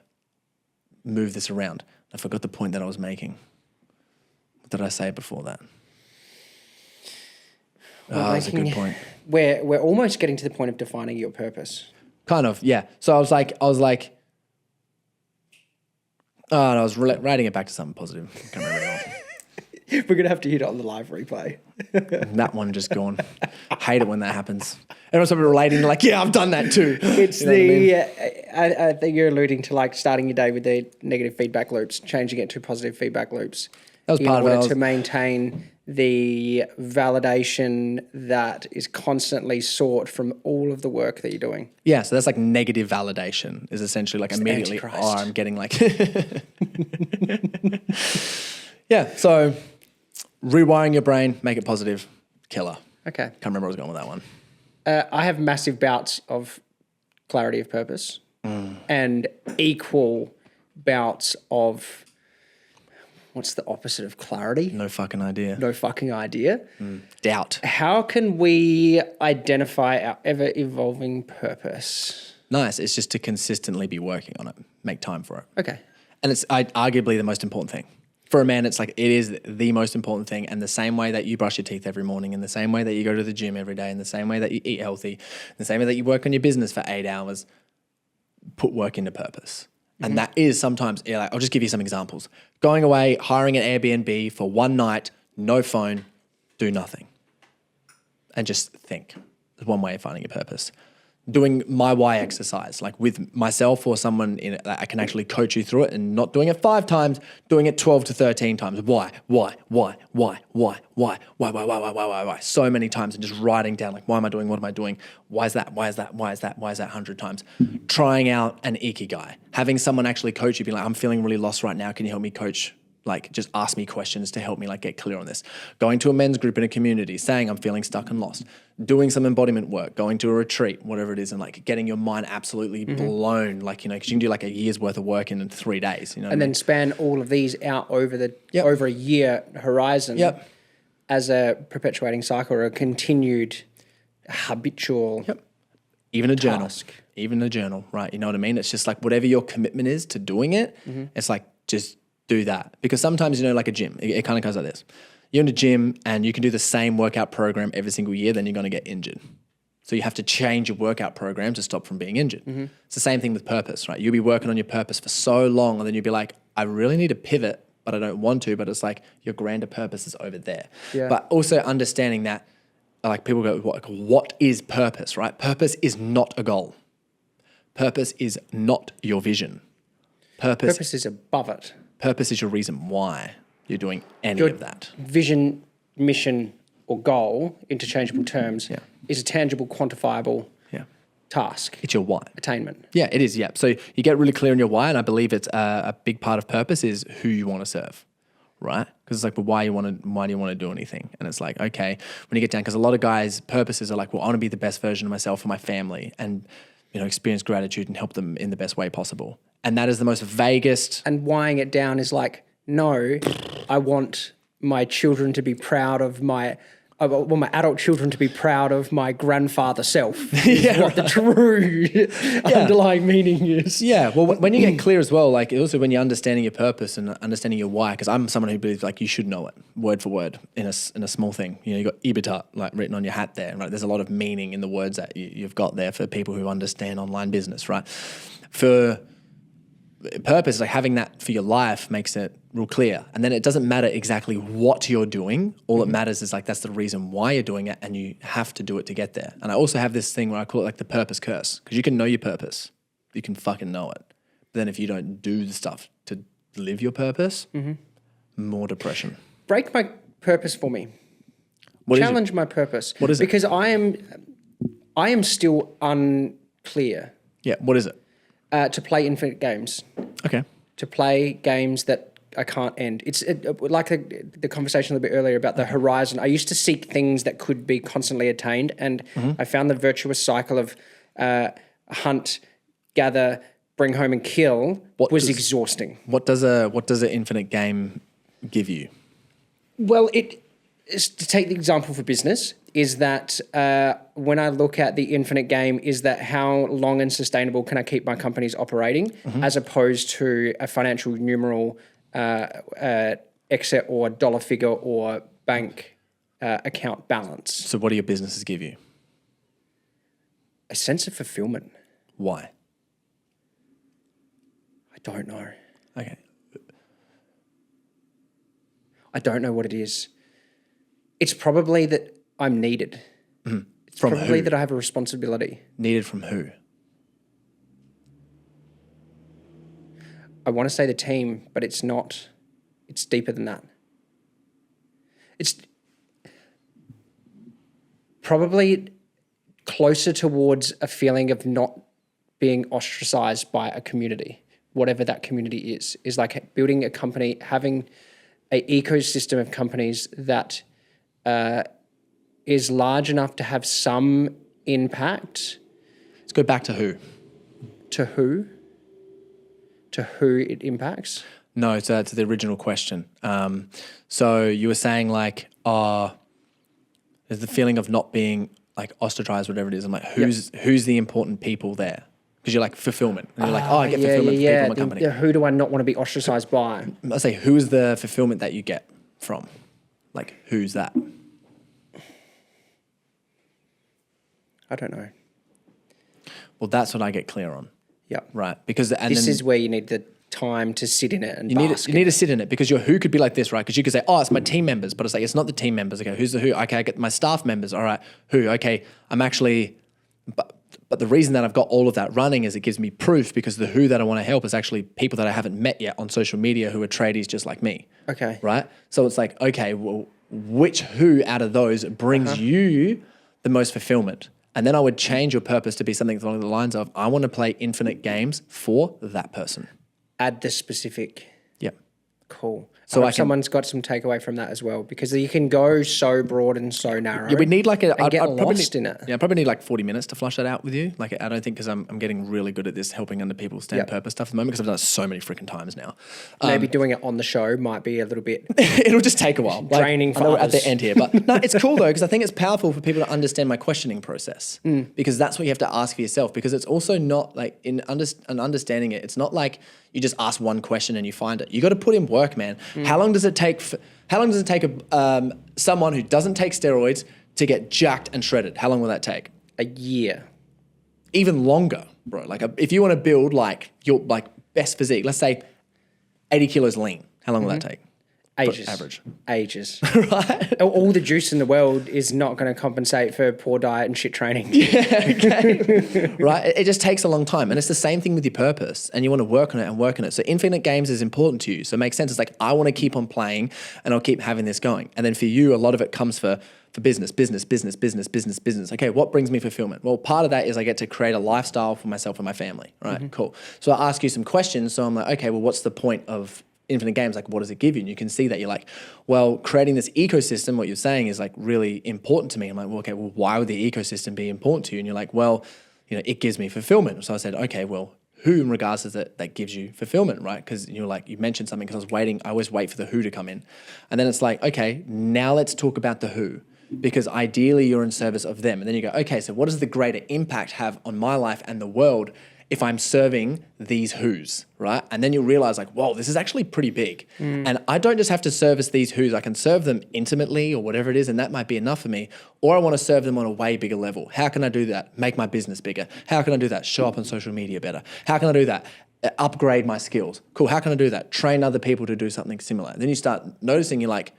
move this around. I forgot the point that I was making. What did I say before that? That's a good point. We're almost getting to the point of defining your purpose. Kind of, yeah. So I was like, oh, and I was relating it back to something positive. I can't remember what. We're going to have to hit it on the live replay. That one just gone. I hate it when that happens. Everyone's sort of relating, like, yeah, I've done that too. It's I think you're alluding to like starting your day with the negative feedback loops, changing it to positive feedback loops. That was part of it. To maintain the validation that is constantly sought from all of the work that you're doing. Yeah, so that's like negative validation is essentially like it's immediately, I'm getting like... Yeah, so rewiring your brain, make it positive, killer. Okay. Can't remember where I was going with that one. I have massive bouts of clarity of purpose and equal bouts of... What's the opposite of clarity? No fucking idea. No fucking idea. Doubt. How can we identify our ever-evolving purpose? Nice. It's just to consistently be working on it. Make time for it. Okay. And it's arguably the most important thing. For a man, it's like it is the most important thing. And the same way that you brush your teeth every morning, in the same way that you go to the gym every day, in the same way that you eat healthy, in the same way that you work on your business for 8 hours, put work into purpose. And that is sometimes, I'll just give you some examples. Going away, hiring an Airbnb for one night, no phone, do nothing. And just think. There's one way of finding a purpose. Doing my why exercise, like with myself or someone in it, I can actually coach you through it and not doing it 5 times, doing it 12 to 13 times. Why? So many times and just writing down like, why am I doing? What am I doing? Why is that? Why is that? Why is that? Why is that 100 times? Trying out an ikigai, having someone actually coach you, be like, I'm feeling really lost right now. Can you help me coach? Like just ask me questions to help me like get clear on this. Going to a men's group in a community, saying I'm feeling stuck and lost, doing some embodiment work, going to a retreat, whatever it is, and like getting your mind absolutely blown, like, because you can do like a year's worth of work in 3 days, and then span all of these out over over a year horizon as a perpetuating cycle or a continued habitual even a journal, right? You know what I mean? It's just like whatever your commitment is to doing it, it's like just do that. Because sometimes, like a gym, it kind of goes like this. You're in a gym and you can do the same workout program every single year, then you're going to get injured. So you have to change your workout program to stop from being injured. It's the same thing with purpose, right? You'll be working on your purpose for so long and then you'll be like, I really need to pivot, but I don't want to. But it's like your grander purpose is over there. Yeah. But also understanding that, like people go, what is purpose, right? Purpose is not a goal. Purpose is not your vision. Purpose is above it. Purpose is your reason why you're doing any of that. Vision, mission, or goal, interchangeable terms, is a tangible, quantifiable task. It's your why. Attainment. Yeah, it is, So you get really clear on your why, and I believe it's a big part of purpose is who you want to serve, right? Because it's like, but why do you want to do anything? And it's like, okay, when you get down, because a lot of guys' purposes are like, well, I want to be the best version of myself for my family and, experience gratitude and help them in the best way possible. And that is the most vaguest. And whying it down is like, no, I want my children to be proud of my adult children to be proud of my grandfather self. What the true underlying meaning is. Yeah. Well, when you get clear as well, like also when you're understanding your purpose and understanding your why, because I'm someone who believes like you should know it word for word in a small thing. You got Ibita like written on your hat there, right? There's a lot of meaning in the words that you've got there for people who understand online business, right? For purpose, like having that for your life makes it real clear. And then it doesn't matter exactly what you're doing. All that matters is like, that's the reason why you're doing it, and you have to do it to get there. And I also have this thing where I call it like the purpose curse, because you can know your purpose. You can fucking know it. But then if you don't do the stuff to live your purpose, more depression. Break my purpose for me. Challenge my purpose. What is it? Because I am still unclear. Yeah, what is it? To play infinite games. Okay. To play games that I can't end. It's like the conversation a little bit earlier about the horizon. I used to seek things that could be constantly attained, and I found the virtuous cycle of hunt, gather, bring home and kill was exhausting. What does an infinite game give you? Well, to take the example for business, is that when I look at the infinite game, is that how long and sustainable can I keep my companies operating, as opposed to a financial numeral exit or dollar figure or bank account balance. So what do your businesses give you? A sense of fulfillment. Why? I don't know. Okay. I don't know what it is. It's probably that I'm needed. It's From probably who? that I have a responsibility. Needed from who? I want to say the team, but it's not. It's deeper than that. It's probably closer towards a feeling of not being ostracized by a community, whatever that community is like building a company, having an ecosystem of companies that is large enough to have some impact. Let's go back to who. To who? To who it impacts? No, to the original question. So you were saying like, there's the feeling of not being like ostracized, whatever it is. I'm like, who's the important people there? Because you're like fulfillment. And you're like, I get fulfillment from people in my company. Who do I not want to be ostracized by? I say, who's the fulfillment that you get from? Like, who's that? I don't know. Well, that's what I get clear on. Yeah. Right. Because this is where you need the time to sit in it and you need to sit in it, because your who could be like this, right? Because you could say, it's my team members, but it's like, it's not the team members. Okay, who's the who? Okay, I get my staff members. All right, who? Okay, I'm actually, but the reason that I've got all of that running is it gives me proof, because the who that I want to help is actually people that I haven't met yet on social media who are tradies just like me. Okay. Right? So it's like, okay, well, which who out of those brings you the most fulfillment? And then I would change your purpose to be something along the lines of, I want to play infinite games for that person. Add the specific. Yep. Cool. So someone's got some takeaway from that as well, because you can go so broad and so narrow. Yeah, we need like I'd lost in it. Yeah, I probably need like 40 minutes to flush that out with you. Like, I don't think, because I'm getting really good at this helping other people stand purpose stuff at the moment, because I've done it so many freaking times now. Maybe doing it on the show might be a little bit it'll just take a while. draining for I know others. at the end here, but no, it's cool though, because I think it's powerful for people to understand my questioning process, because that's what you have to ask for yourself. Because it's also not like understanding it. It's not like you just ask one question and you find it. You got to put in work, man. How long does it take? How long does it take someone who doesn't take steroids to get jacked and shredded? How long will that take? A year. Even longer, bro. Like if you want to build like your best physique, let's say 80 kilos lean. How long will that take? Ages. Average. Ages. Right? All the juice in the world is not going to compensate for poor diet and shit training. Yeah, okay. Right? It just takes a long time. And it's the same thing with your purpose. And you want to work on it and work on it. So infinite games is important to you. So it makes sense. It's like, I want to keep on playing and I'll keep having this going. And then for you, a lot of it comes for business. Okay, what brings me fulfillment? Well, part of that is I get to create a lifestyle for myself and my family. Right? Cool. So I ask you some questions. So I'm like, okay, well, what's the point of infinite games? Like, what does it give you? And you can see that you're like, well, creating this ecosystem, what you're saying is like really important to me. I'm like, well, okay, well, why would the ecosystem be important to you? And you're like, well, it gives me fulfillment. So I said, okay, well, who in regards to that gives you fulfillment, right? Because you're like, you mentioned something, because I always wait for the who to come in. And then it's like, okay, now let's talk about the who, because ideally you're in service of them. And then you go, okay, so what does the greater impact have on my life and the world if I'm serving these who's, right? And then you realize like, whoa, this is actually pretty big. And I don't just have to service these who's, I can serve them intimately or whatever it is, and that might be enough for me. Or I want to serve them on a way bigger level. How can I do that? Make my business bigger. How can I do that? Show up on social media better. How can I do that? Upgrade my skills. Cool, how can I do that? Train other people to do something similar. Then you start noticing, you're like,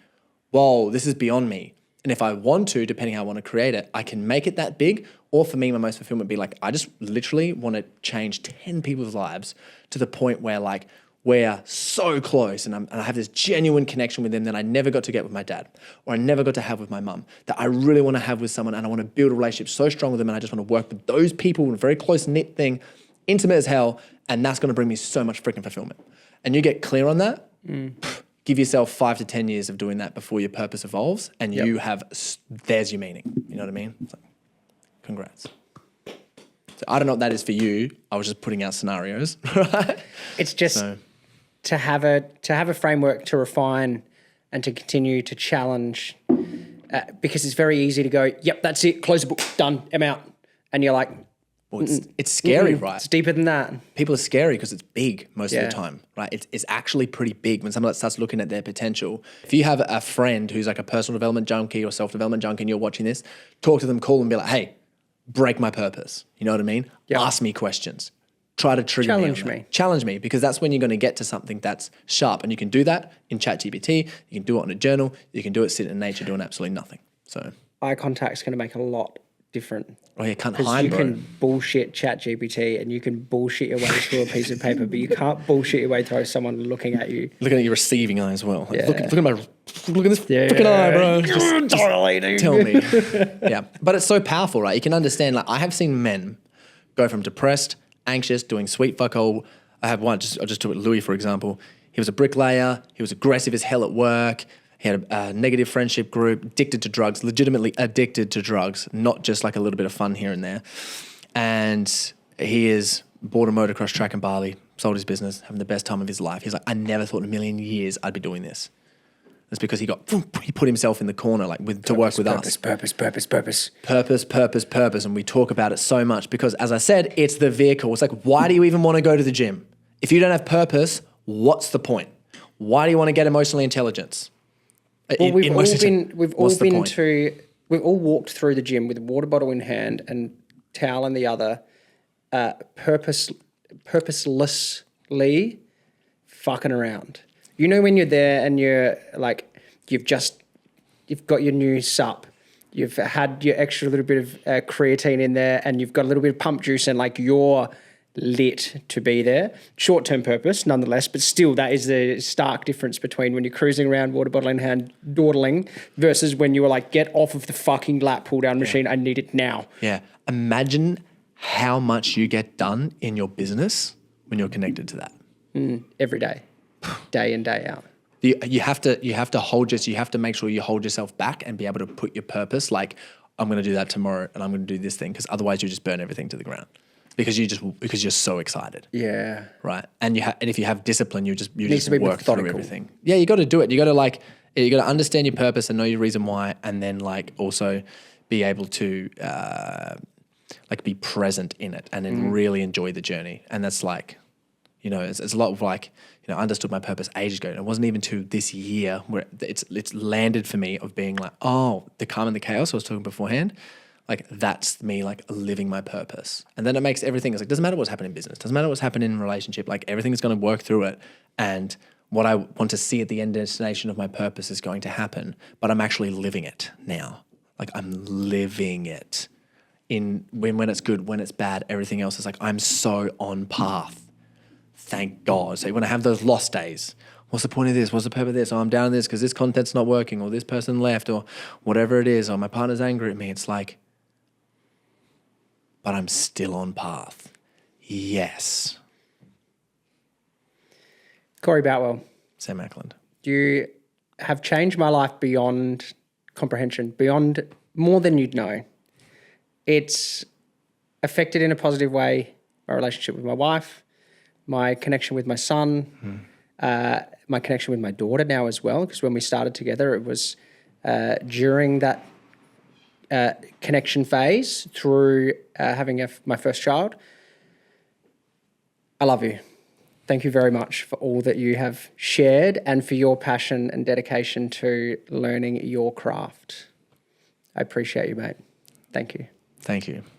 whoa, this is beyond me. And if I want to, depending how I want to create it, I can make it that big. Or for me, my most fulfillment would be like, I just literally want to change 10 people's lives to the point where like we're so close and I have this genuine connection with them that I never got to get with my dad or I never got to have with my mum, that I really want to have with someone, and I want to build a relationship so strong with them, and I just want to work with those people in a very close knit thing, intimate as hell, and that's going to bring me so much freaking fulfillment. And you get clear on that, give yourself 5 to 10 years of doing that before your purpose evolves, and you have, there's your meaning. You know what I mean? It's like, congrats. So I don't know what that is for you. I was just putting out scenarios, right? It's just to have a framework to refine and to continue to challenge, because it's very easy to go, yep, that's it, close the book, done, I'm out. And you're like, well, it's scary, right? It's deeper than that. People are scary because it's big most of the time, right? It's actually pretty big when someone starts looking at their potential. If you have a friend who's like a personal development junkie or self-development junkie and you're watching this, talk to them, call them, be like, hey, break my purpose. You know what I mean? Yep. Ask me questions. Try to trigger me. Challenge me, because that's when you're going to get to something that's sharp. And you can do that in ChatGPT. You can do it on a journal. You can do it sitting in nature doing absolutely nothing. So eye contact's going to make a lot different. Oh, you can't hide, you can bullshit ChatGPT and you can bullshit your way through a piece of paper, but you can't bullshit your way through someone looking at you. Looking at your receiving eye as well. Like, look at this freaking eye, bro. Just tell me. Yeah. But it's so powerful, right? You can understand, like, I have seen men go from depressed, anxious, doing sweet fuck all. I have one, I just took Louis, for example. He was a bricklayer. He was aggressive as hell at work. He had a negative friendship group, addicted to drugs, legitimately addicted to drugs, not just like a little bit of fun here and there. And he is bought a motocross track in Bali, sold his business, having the best time of his life. He's like, I never thought in a million years I'd be doing this. That's because he put himself in the corner, like to work with us. Purpose. And we talk about it so much because, as I said, it's the vehicle. It's like, why do you even want to go to the gym? If you don't have purpose, what's the point? Why do you want to get emotional intelligence? Well, we've all walked through the gym with a water bottle in hand and towel in the other, purposelessly fucking around. You know, when you're there and you're like, you've got your new sup, you've had your extra little bit of creatine in there, and you've got a little bit of pump juice, and like you're lit to be there. Short-term purpose, nonetheless, but still that is the stark difference between when you're cruising around, water bottle in hand, dawdling, versus when you were like, get off of the fucking lat pull-down machine, I need it now. Yeah. Imagine how much you get done in your business when you're connected to that. Every day, day in, day out. You have to make sure you hold yourself back and be able to put your purpose, like, I'm going to do that tomorrow and I'm going to do this thing, because otherwise you just burn everything to the ground. Because you're so excited. Yeah. Right. And if you have discipline, you just work through everything. Yeah, you got to do it. You got to understand your purpose and know your reason why, and then like also be able to like be present in it and then really enjoy the journey. And that's like, you know, it's a lot of like, you know, I understood my purpose ages ago, and it wasn't even to this year where it's landed for me of being like, oh, the calm and the chaos I was talking beforehand. Like, that's me, like, living my purpose. And then it makes everything, it's like, doesn't matter what's happening in business, doesn't matter what's happening in a relationship, like, everything is going to work through it. And what I want to see at the end destination of my purpose is going to happen, but I'm actually living it now. Like, I'm living it. When it's good, when it's bad, everything else is like, I'm so on path. Thank God. So when I have those lost days, what's the point of this? What's the purpose of this? Oh, I'm down in this because this content's not working, or this person left, or whatever it is, or my partner's angry at me. It's like, but I'm still on path. Yes. Corey Boutwell. Sam Ackland. You have changed my life beyond comprehension, beyond more than you'd know. It's affected in a positive way my relationship with my wife, my connection with my son, my connection with my daughter now as well, because when we started together, it was during that connection phase through having my first child. I love you. Thank you very much for all that you have shared and for your passion and dedication to learning your craft. I appreciate you, mate. Thank you. Thank you.